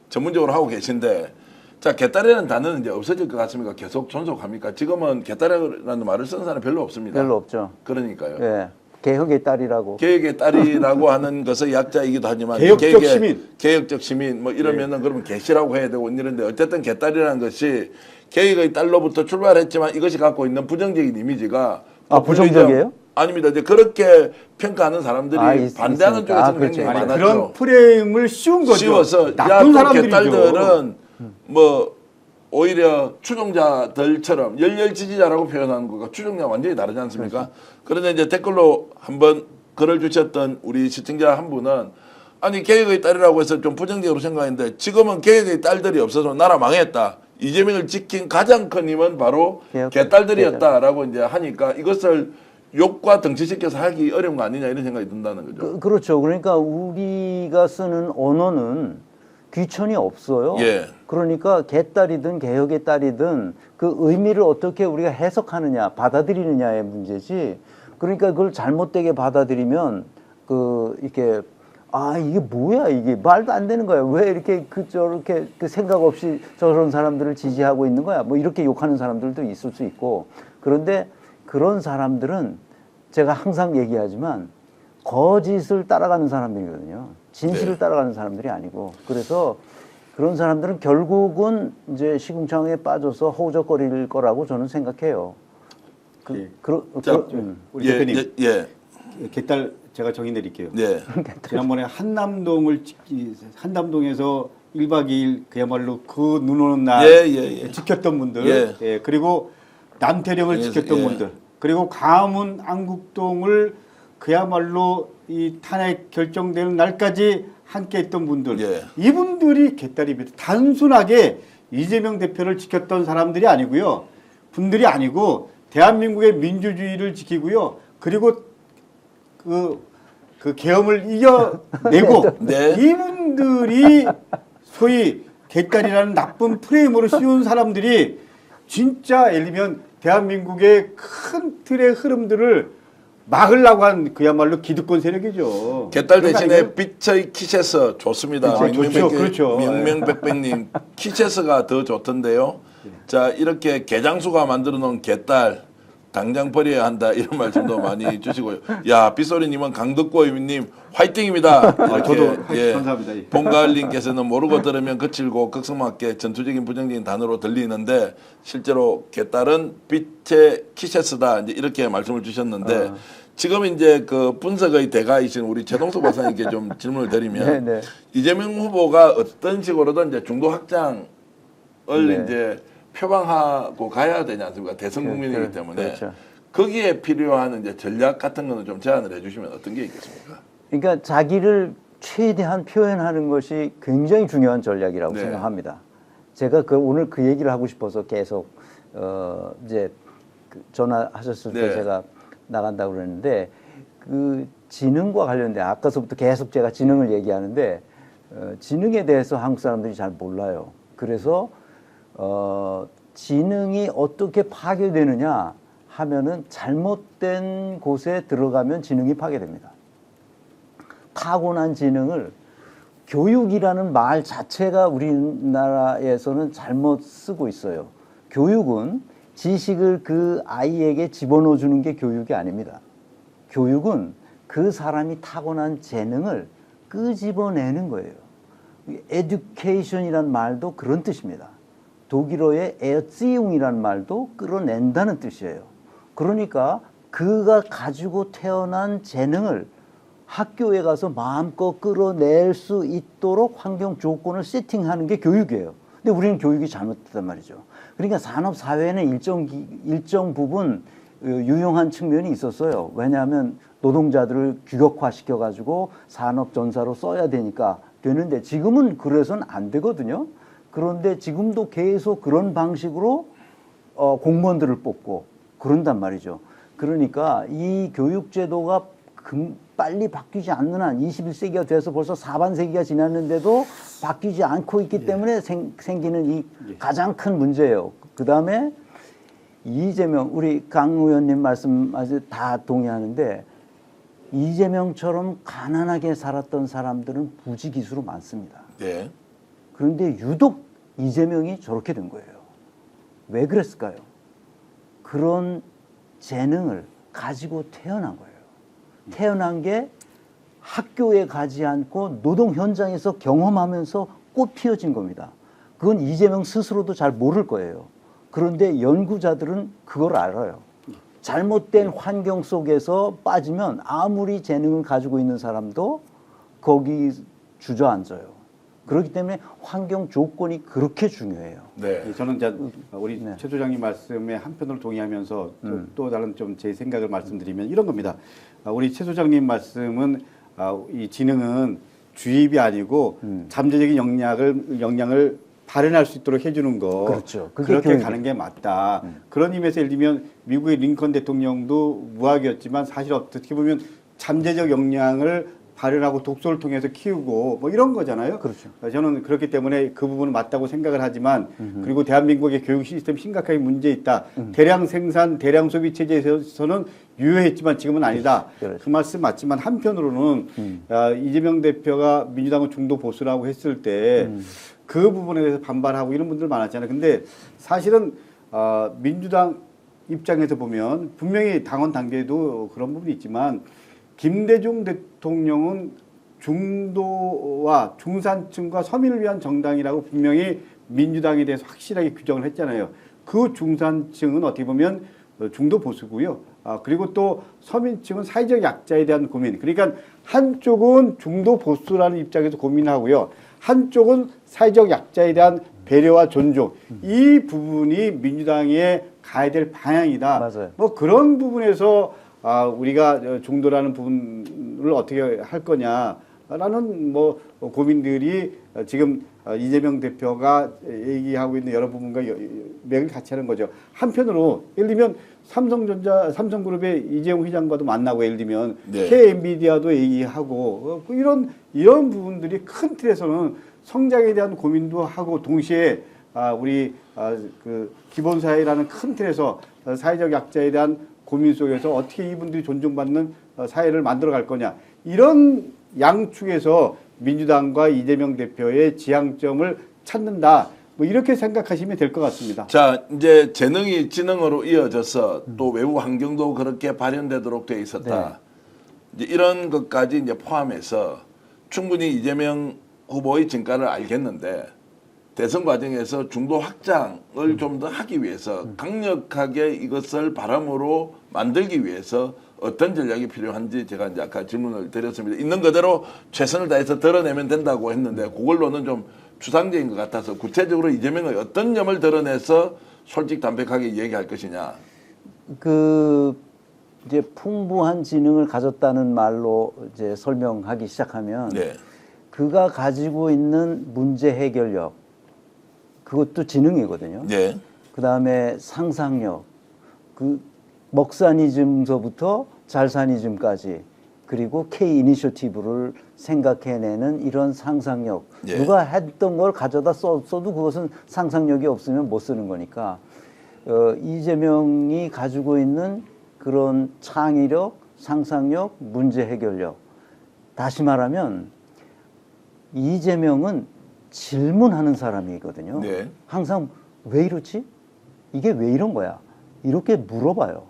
전문적으로 하고 계신데 자, 개딸이라는 단어는 이제 없어질 것 같습니까? 계속 존속합니까? 지금은 개딸이라는 말을 쓰는 사람 별로 없습니다. 별로 없죠. 그러니까요. 예. 개혁의 딸이라고. 개혁의 딸이라고 하는 것의 약자이기도 하지만 개혁적 시민. 개혁적 시민 뭐 이러면은 그러면 개시라고 해야 되고 이런데 어쨌든 개딸이라는 것이 개혁의 딸로부터 출발했지만 이것이 갖고 있는 부정적인 이미지가 부정적이에요? 아닙니다. 이제 그렇게 평가하는 사람들이 반대하는 있으니까. 쪽에서는 그렇죠. 굉장히 아니, 많았죠. 그런 프레임을 씌운 거죠. 씌워서 나쁜 사람들이죠. 개딸들은 뭐 오히려 추종자들처럼 열렬 지지자라고 표현하는 것과 추종자 완전히 다르지 않습니까? 그런데 이제 댓글로 한번 글을 주셨던 우리 시청자 한 분은 아니 개혁의 딸이라고 해서 좀 부정적으로 생각했는데 지금은 개혁의 딸들이 없어서 나라 망했다. 이재명을 지킨 가장 큰 힘은 바로 개딸들이었다라고 이제 하니까 이것을 욕과 등치시켜서 하기 어려운 거 아니냐 이런 생각이 든다는 거죠. 그렇죠. 그러니까 우리가 쓰는 언어는 귀천이 없어요. 예. 그러니까 개딸이든 개혁의 딸이든 그 의미를 어떻게 우리가 해석하느냐, 받아들이느냐의 문제지. 그러니까 그걸 잘못되게 받아들이면 이렇게 이게 뭐야 이게 말도 안 되는 거야. 왜 이렇게 저렇게 생각 없이 저런 사람들을 지지하고 있는 거야. 뭐 이렇게 욕하는 사람들도 있을 수 있고. 그런데 그런 사람들은 제가 항상 얘기하지만 거짓을 따라가는 사람들이거든요. 진실을 네. 따라가는 따라가는 사람들이 아니고. 그래서 그런 사람들은 결국은 이제 시궁창에 빠져서 허우적거릴 거라고 저는 생각해요. 우리 대표님, 예. 개딸 제가 정의 내릴게요. 네. 지난번에 한남동에서 1박 2일 그야말로 그 눈 오는 날 예. 지켰던 분들, 예. 그리고 남태령을 지켰던 분들, 그리고 광화문 안국동을 그야말로 이 탄핵 결정되는 날까지 함께했던 분들, 예. 이분들이 개딸입니다. 단순하게 이재명 대표를 지켰던 사람들이 아니고요, 분들이 아니고 대한민국의 민주주의를 지키고요, 그리고 그 계엄을 이겨내고 네. 이분들이 소위 개딸이라는 나쁜 프레임으로 씌운 사람들이 진짜 예를 들면 대한민국의 큰 틀의 흐름들을 막으려고 한 그야말로 기득권 세력이죠. 개딸 그런 거 대신에 아니에요? 빛의 키체스 좋습니다. 좋죠. 그렇죠. 명명백백님 키체스가 더 좋던데요. 자 이렇게 개장수가 만들어 놓은 개딸 당장 버려야 한다 이런 말씀도 많이 주시고요. 야 빗소리님은 강덕구님 화이팅입니다. 이렇게, 저도 감사합니다. 예. 봄가을님께서는 모르고 들으면 거칠고 극성맞게 전투적인 부정적인 단어로 들리는데 실제로 개딸은 빛의 키체스다 이제 이렇게 말씀을 주셨는데 지금 이제 그 분석의 대가이신 우리 최동석 박사님께 좀 질문을 드리면 네, 네. 이재명 후보가 어떤 식으로든 이제 중도 확장을 네. 이제 표방하고 가야 되지 않습니까? 대선 국민이기 때문에 그렇죠. 거기에 필요한 이제 전략 같은 거는 좀 제안을 해주시면 어떤 게 있겠습니까? 그러니까 자기를 최대한 표현하는 것이 굉장히 중요한 전략이라고 네. 생각합니다. 제가 오늘 그 얘기를 하고 싶어서 계속 이제 전화하셨을 때 네. 제가 나간다고 그랬는데 그 지능과 관련된 아까서부터 계속 제가 지능을 얘기하는데 지능에 대해서 한국 사람들이 잘 몰라요. 그래서 지능이 어떻게 파괴되느냐 하면은 잘못된 곳에 들어가면 지능이 파괴됩니다. 타고난 지능을 교육이라는 말 자체가 우리나라에서는 잘못 쓰고 있어요. 교육은 지식을 그 아이에게 집어넣어 주는 게 교육이 아닙니다. 교육은 그 사람이 타고난 재능을 끄집어내는 거예요. education이란 말도 그런 뜻입니다. 독일어의 erziehung이란 말도 끌어낸다는 뜻이에요. 그러니까 그가 가지고 태어난 재능을 학교에 가서 마음껏 끌어낼 수 있도록 환경 조건을 세팅하는 게 교육이에요. 근데 우리는 교육이 잘못됐단 말이죠. 그러니까 산업 사회는 일정 부분 유용한 측면이 있었어요. 왜냐하면 노동자들을 규격화시켜 가지고 산업 전사로 써야 되니까 되는데 지금은 그래서는 안 되거든요. 그런데 지금도 계속 그런 방식으로 공무원들을 뽑고 그런단 말이죠. 그러니까 이 교육제도가 빨리 바뀌지 않는 한 21세기가 돼서 벌써 4반세기가 지났는데도 바뀌지 않고 있기 때문에 생기는 이 가장 큰 문제예요. 그 다음에 이재명, 우리 강 의원님 말씀 아주 다 동의하는데 이재명처럼 가난하게 살았던 사람들은 부지기수로 많습니다. 네. 그런데 유독 이재명이 저렇게 된 거예요. 왜 그랬을까요? 그런 재능을 가지고 태어난 거예요. 태어난 게 학교에 가지 않고 노동 현장에서 경험하면서 꽃 피어진 겁니다. 그건 이재명 스스로도 잘 모를 거예요. 그런데 연구자들은 그걸 알아요. 잘못된 환경 속에서 빠지면 아무리 재능을 가지고 있는 사람도 거기 주저앉아요. 그렇기 때문에 환경 조건이 그렇게 중요해요. 네. 저는 이제 우리 최 소장님 말씀에 한편으로 동의하면서 또 다른 좀 제 생각을 말씀드리면 이런 겁니다. 우리 최 소장님 말씀은 이 지능은 주입이 아니고 잠재적인 역량을 발현할 수 있도록 해주는 거. 그렇죠. 그렇게 가는 게 맞다. 그런 의미에서 예를 들면 미국의 링컨 대통령도 무학이었지만 사실 어떻게 보면 잠재적 역량을 발현하고 독서를 통해서 키우고 뭐 이런 거잖아요. 그렇죠. 저는 그렇기 때문에 그 부분은 맞다고 생각을 하지만 그리고 대한민국의 교육 시스템 심각하게 문제 있다. 대량 생산, 대량 소비 체제에서는 유효했지만 지금은 아니다. 그렇죠. 그 말씀 맞지만 한편으로는 이재명 대표가 민주당은 중도 보수라고 했을 때 그 부분에 대해서 반발하고 이런 분들 많았잖아요. 근데 사실은 민주당 입장에서 보면 분명히 당원 단계에도 그런 부분이 있지만 김대중 대통령은 중도와 중산층과 서민을 위한 정당이라고 분명히 민주당에 대해서 확실하게 규정을 했잖아요. 그 중산층은 어떻게 보면 중도 보수고요. 그리고 또 서민층은 사회적 약자에 대한 고민. 그러니까 한쪽은 중도 보수라는 입장에서 고민하고요. 한쪽은 사회적 약자에 대한 배려와 존중. 이 부분이 민주당에 가야 될 방향이다. 맞아요. 뭐 그런 부분에서 우리가 중도라는 부분을 어떻게 할 거냐라는 뭐 고민들이 지금 이재명 대표가 얘기하고 있는 여러 부분과 맥을 같이 하는 거죠. 한편으로 예를 들면 삼성그룹의 이재용 회장과도 만나고 예를 들면 네. K-엔비디아도 얘기하고 이런 부분들이 큰 틀에서는 성장에 대한 고민도 하고 동시에 우리 그 기본사회라는 큰 틀에서 사회적 약자에 대한 고민 속에서 어떻게 이분들이 존중받는 사회를 만들어 갈 거냐. 이런 양축에서 민주당과 이재명 대표의 지향점을 찾는다. 뭐 이렇게 생각하시면 될 것 같습니다. 자, 이제 재능이 지능으로 이어져서 또 외부 환경도 그렇게 발현되도록 돼 있었다. 이제 이런 것까지 이제 포함해서 충분히 이재명 후보의 진가를 알겠는데 대선 과정에서 중도 확장을 좀 더 하기 위해서 강력하게 이것을 바람으로 만들기 위해서 어떤 전략이 필요한지 제가 이제 아까 질문을 드렸습니다. 있는 그대로 최선을 다해서 드러내면 된다고 했는데 그걸로는 좀 추상적인 것 같아서 구체적으로 이재명의 어떤 점을 드러내서 솔직 담백하게 얘기할 것이냐. 그 이제 풍부한 지능을 가졌다는 말로 이제 설명하기 시작하면 네. 그가 가지고 있는 문제 해결력 그것도 지능이거든요. 네. 그다음에 상상력, 그 먹사니즘서부터 잘사니즘까지 그리고 K 이니셔티브를 생각해내는 이런 상상력. 예. 누가 했던 걸 가져다 써도 그것은 상상력이 없으면 못 쓰는 거니까 이재명이 가지고 있는 그런 창의력, 상상력, 문제 해결력. 다시 말하면 이재명은 질문하는 사람이거든요. 네. 항상 왜 이렇지? 이게 왜 이런 거야? 이렇게 물어봐요.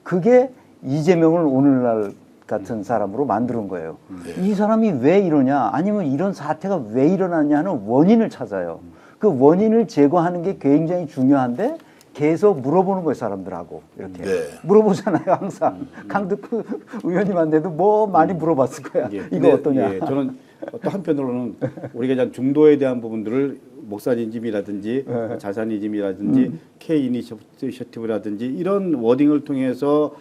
그게 이재명을 오늘날 같은 사람으로 만드는 거예요. 이 사람이 왜 이러냐? 아니면 이런 사태가 왜 일어났냐 하는 원인을 찾아요. 그 원인을 제거하는 게 굉장히 중요한데 계속 물어보는 거예요, 사람들하고. 이렇게. 네. 물어보잖아요, 항상. 강덕구 의원님한테도 뭐 많이 물어봤을 거야. 예. 이거 근데, 어떠냐? 예, 저는 또 한편으로는 우리가 이제 중도에 대한 부분들을 목사니즘이라든지 자산이즘이라든지 K 이니셔티브라든지 이런 워딩을 통해서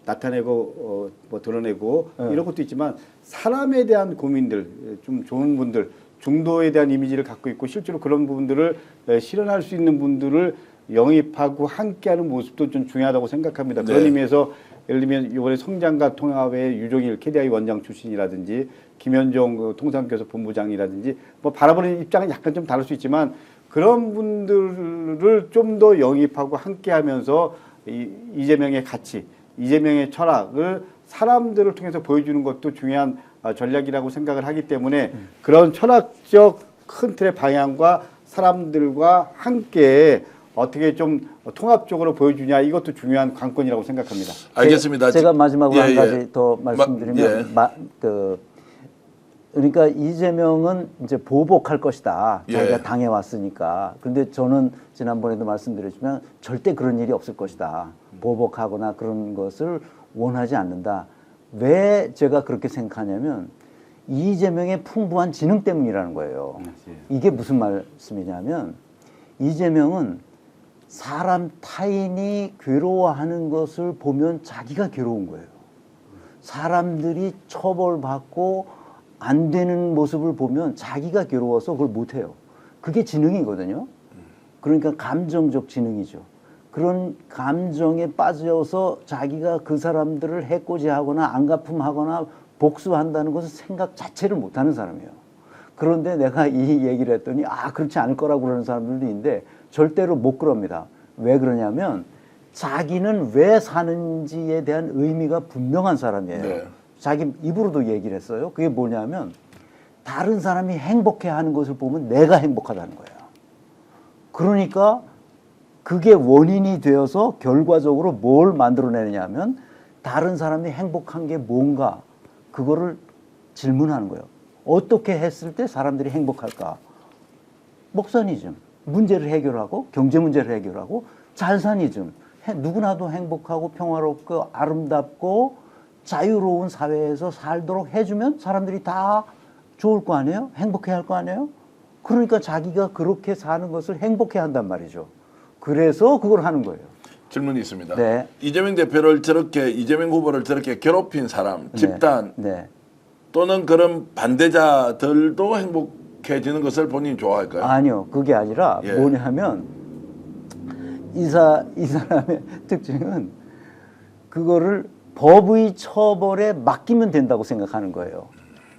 나타내고 뭐 드러내고 이런 것도 있지만 사람에 대한 고민들 좀 좋은 분들 중도에 대한 이미지를 갖고 있고 실제로 그런 부분들을 실현할 수 있는 분들을 영입하고 함께하는 모습도 좀 중요하다고 생각합니다. 그런 네. 의미에서 예를 들면 이번에 성장과 통합의 유종일 KDI 원장 출신이라든지 김현종 통상교섭 본부장이라든지 뭐 바라보는 입장은 약간 좀 다를 수 있지만 그런 분들을 좀 더 영입하고 함께하면서 이재명의 가치, 이재명의 철학을 사람들을 통해서 보여주는 것도 중요한 전략이라고 생각을 하기 때문에 그런 철학적 큰 틀의 방향과 사람들과 함께 어떻게 좀 통합적으로 보여주냐 이것도 중요한 관건이라고 생각합니다. 알겠습니다. 제가 마지막으로 예, 한 예. 가지 더 말씀드리면 예. 그러니까 이재명은 이제 보복할 것이다. 자기가 예. 당해왔으니까. 그런데 저는 지난번에도 말씀드렸지만 절대 그런 일이 없을 것이다. 보복하거나 그런 것을 원하지 않는다. 왜 제가 그렇게 생각하냐면 이재명의 풍부한 지능 때문이라는 거예요. 이게 무슨 말씀이냐면 이재명은 사람 타인이 괴로워하는 것을 보면 자기가 괴로운 거예요. 사람들이 처벌받고 안 되는 모습을 보면 자기가 괴로워서 그걸 못해요. 그게 지능이거든요. 그러니까 감정적 지능이죠. 그런 감정에 빠져서 자기가 그 사람들을 해코지하거나 안갚음하거나 복수한다는 것은 생각 자체를 못하는 사람이에요. 그런데 내가 이 얘기를 했더니 그렇지 않을 거라고 그러는 사람들도 있는데 절대로 못 그럽니다. 왜 그러냐면 자기는 왜 사는지에 대한 의미가 분명한 사람이에요. 네. 자기 입으로도 얘기를 했어요. 그게 뭐냐면 다른 사람이 행복해하는 것을 보면 내가 행복하다는 거예요. 그러니까 그게 원인이 되어서 결과적으로 뭘 만들어내느냐 하면 다른 사람이 행복한 게 뭔가 그거를 질문하는 거예요. 어떻게 했을 때 사람들이 행복할까? 목사니즘, 문제를 해결하고 경제 문제를 해결하고 잘사니즘, 누구나도 행복하고 평화롭고 아름답고 자유로운 사회에서 살도록 해주면 사람들이 다 좋을 거 아니에요? 행복해할 거 아니에요? 그러니까 자기가 그렇게 사는 것을 행복해한단 말이죠. 그래서 그걸 하는 거예요. 질문이 있습니다. 네. 이재명 대표를 저렇게 이재명 후보를 저렇게 괴롭힌 사람, 집단 네. 또는 그런 반대자들도 행복해지는 것을 본인이 좋아할까요? 아니요. 그게 아니라 예. 뭐냐면 이 사람의 특징은 그거를 법의 처벌에 맡기면 된다고 생각하는 거예요.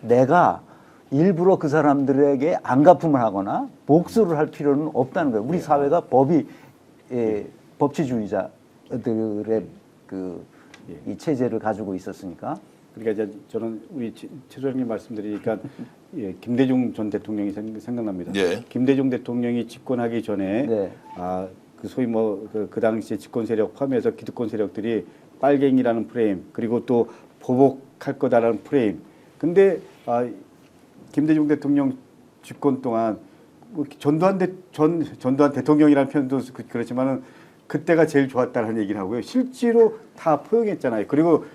내가 일부러 그 사람들에게 안갚음을 하거나 복수를 할 필요는 없다는 거예요. 우리 사회가 법이 법치주의자들의 이 체제를 가지고 있었으니까. 그러니까 이제 저는 우리 최 소장님 말씀드리니까 예, 김대중 전 대통령이 생각납니다. 예. 김대중 대통령이 집권하기 전에 네. 그 소위 그 당시에 집권 세력 포함해서 기득권 세력들이 빨갱이라는 프레임 그리고 또 보복할 거다라는 프레임. 근데 김대중 대통령 집권 동안 뭐 전두환 대통령이라는 표현도 그렇지만은 그때가 제일 좋았다는 얘기를 하고요. 실제로 다 포용했잖아요. 그리고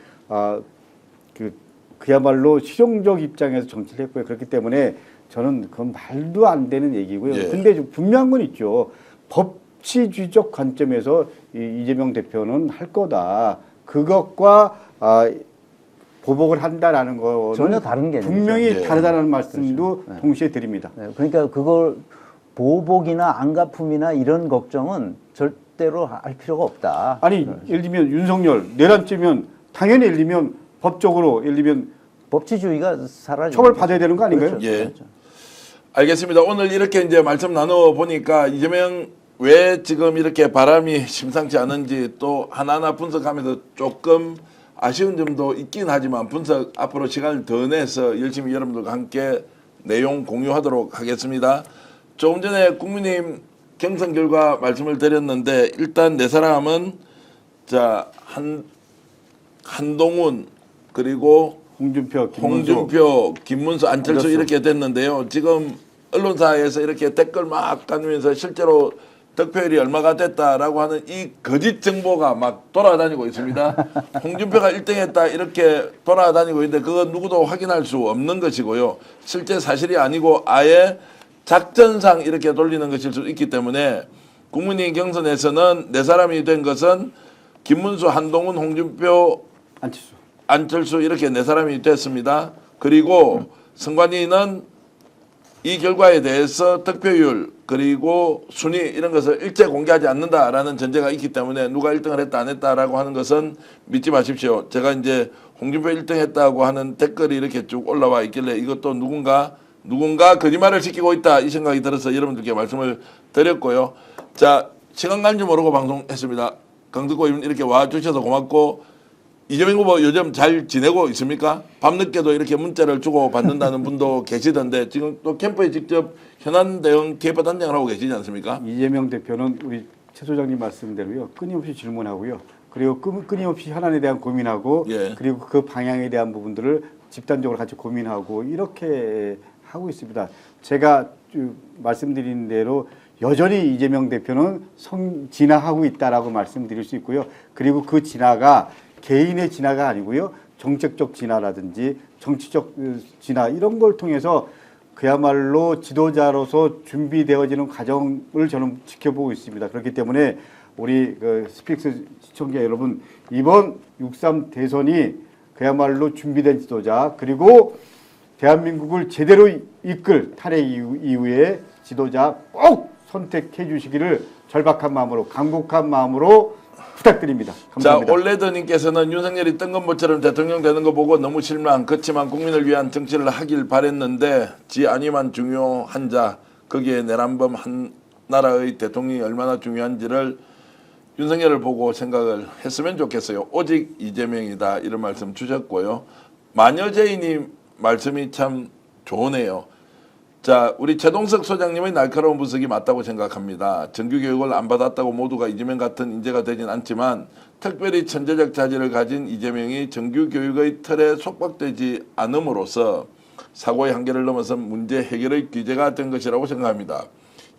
그야말로 실용적 입장에서 정치를 했고요. 그렇기 때문에 저는 그건 말도 안 되는 얘기고요. 예. 근데 좀 분명한 건 있죠. 법치주의적 관점에서 이재명 대표는 할 거다. 그것과 보복을 한다라는 거는 전혀 다른 개념이죠. 분명히 예. 다르다는 말씀도 그렇죠. 네. 동시에 드립니다. 네, 그러니까 그걸 보복이나 안갚음이나 이런 걱정은 절대로 할 필요가 없다. 아니 예를 들면 윤석열 내란죄면 당연히 예를 들면 법적으로 예를 들면 법치주의가 사라져. 처벌받아야 되는 거 아닌가요? 그렇죠. 예. 그렇죠. 알겠습니다. 오늘 이렇게 이제 말씀 나눠 보니까 이재명 왜 지금 이렇게 바람이 심상치 않은지 또 하나하나 분석하면서 조금 아쉬운 점도 있긴 하지만 분석 앞으로 시간을 더 내서 열심히 여러분들과 함께 내용 공유하도록 하겠습니다. 조금 전에 국민의힘 경선 결과 말씀을 드렸는데 일단 네 사람은 자 한동훈 그리고 홍준표, 김문수, 안철수 이렇게 됐는데요. 지금 언론사에서 이렇게 댓글 막 다니면서 실제로 득표율이 얼마가 됐다라고 하는 이 거짓 정보가 막 돌아다니고 있습니다. 홍준표가 1등했다 이렇게 돌아다니고 있는데 그거 누구도 확인할 수 없는 것이고요. 실제 사실이 아니고 아예 작전상 이렇게 돌리는 것일 수 있기 때문에 국민의힘 경선에서는 네 사람이 된 것은 김문수, 한동훈, 홍준표, 안철수 이렇게 네 사람이 됐습니다. 그리고 선관위는 이 결과에 대해서 득표율 그리고 순위 이런 것을 일체 공개하지 않는다라는 전제가 있기 때문에 누가 1등을 했다 안 했다라고 하는 것은 믿지 마십시오. 제가 이제 홍준표 1등 했다고 하는 댓글이 이렇게 쭉 올라와 있길래 이것도 누군가 거짓말을 시키고 있다 이 생각이 들어서 여러분들께 말씀을 드렸고요. 자, 시간 가는 줄 모르고 방송했습니다. 강듣고 이렇게 와주셔서 고맙고 이재명 후보 요즘 잘 지내고 있습니까? 밤늦게도 이렇게 문자를 주고 받는다는 분도 계시던데 지금 또 캠프에 직접 현안 대응 개파 단장을 하고 계시지 않습니까? 이재명 대표는 우리 최 소장님 말씀대로요. 끊임없이 질문하고요. 그리고 끊임없이 현안에 대한 고민하고 예. 그리고 그 방향에 대한 부분들을 집단적으로 같이 고민하고 이렇게 하고 있습니다. 제가 말씀드린 대로 여전히 이재명 대표는 진화하고 있다라고 말씀드릴 수 있고요. 그리고 그 진화가 개인의 진화가 아니고요. 정책적 진화라든지 정치적 진화 이런 걸 통해서 그야말로 지도자로서 준비되어지는 과정을 저는 지켜보고 있습니다. 그렇기 때문에 우리 스픽스 시청자 여러분 이번 6.3 대선이 그야말로 준비된 지도자 그리고 대한민국을 제대로 이끌 탄핵 이후에 지도자 꼭 선택해 주시기를 절박한 마음으로 강곡한 마음으로 부탁드립니다. 감사합니다. 자, 올레드님께서는 윤석열이 뜬금포처럼 대통령 되는 거 보고 너무 실망. 그렇지만 국민을 위한 정치를 하길 바랬는데 지 아니만 중요한 자 거기에 내란범 한 나라의 대통령이 얼마나 중요한지를 윤석열을 보고 생각을 했으면 좋겠어요. 오직 이재명이다 이런 말씀 주셨고요. 마녀제이님 말씀이 참 좋으네요. 자, 우리 최동석 소장님의 날카로운 분석이 맞다고 생각합니다. 정규교육을 안 받았다고 모두가 이재명 같은 인재가 되진 않지만 특별히 천재적 자질을 가진 이재명이 정규교육의 틀에 속박되지 않음으로써 사고의 한계를 넘어선 문제 해결의 기제가 된 것이라고 생각합니다.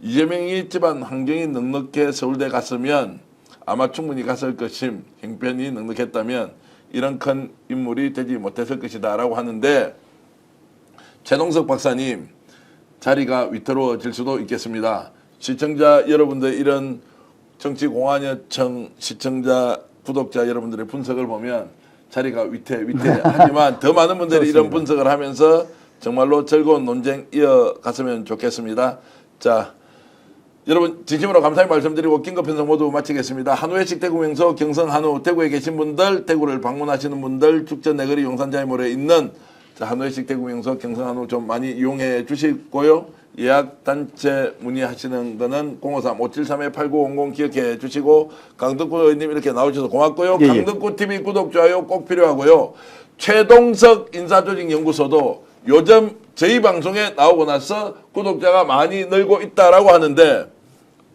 이재명이 집안 환경이 넉넉해 서울대 갔으면 아마 충분히 갔을 것임, 형편이 넉넉했다면 이런 큰 인물이 되지 못했을 것이다 라고 하는데 최동석 박사님 자리가 위태로워질 수도 있겠습니다. 시청자 여러분들 이런 정치공안여청 시청자 구독자 여러분들의 분석을 보면 자리가 위태하지만 더 많은 분들이 이런 분석을 하면서 정말로 즐거운 논쟁 이어갔으면 좋겠습니다. 자, 여러분 진심으로 감사의 말씀드리고 긴급 편성 모두 마치겠습니다. 한우회식 대구 명소 경선 한우 대구에 계신 분들 대구를 방문하시는 분들 축전 내거리 용산자의 모래에 있는 자, 한우회식 대구명소 경선한우 좀 많이 이용해 주시고요. 예약 단체 문의하시는 거는 053-573-8900 기억해 주시고 강덕구 의원님 이렇게 나오셔서 고맙고요. 예, 예. 강덕구 TV 구독 좋아요 꼭 필요하고요. 최동석 인사조직연구소도 요즘 저희 방송에 나오고 나서 구독자가 많이 늘고 있다라고 하는데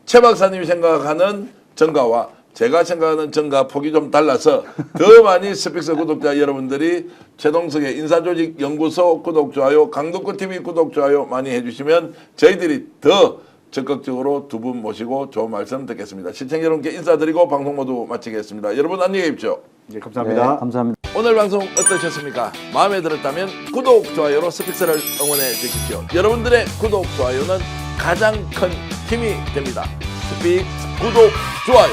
최 박사님이 생각하는 정가와 제가 생각하는 정가 폭이 좀 달라서 더 많이 스픽스 구독자 여러분들이 최동석의 인사조직연구소 구독, 좋아요, 강덕구TV 구독, 좋아요 많이 해주시면 저희들이 더 적극적으로 두 분 모시고 좋은 말씀 듣겠습니다. 시청자 여러분께 인사드리고 방송 모두 마치겠습니다. 여러분 안녕히 계십시오. 네, 감사합니다. 네, 감사합니다. 오늘 방송 어떠셨습니까? 마음에 들었다면 구독, 좋아요로 스픽스를 응원해 주십시오. 여러분들의 구독, 좋아요는 가장 큰 힘이 됩니다. 스픽스 구독, 좋아요.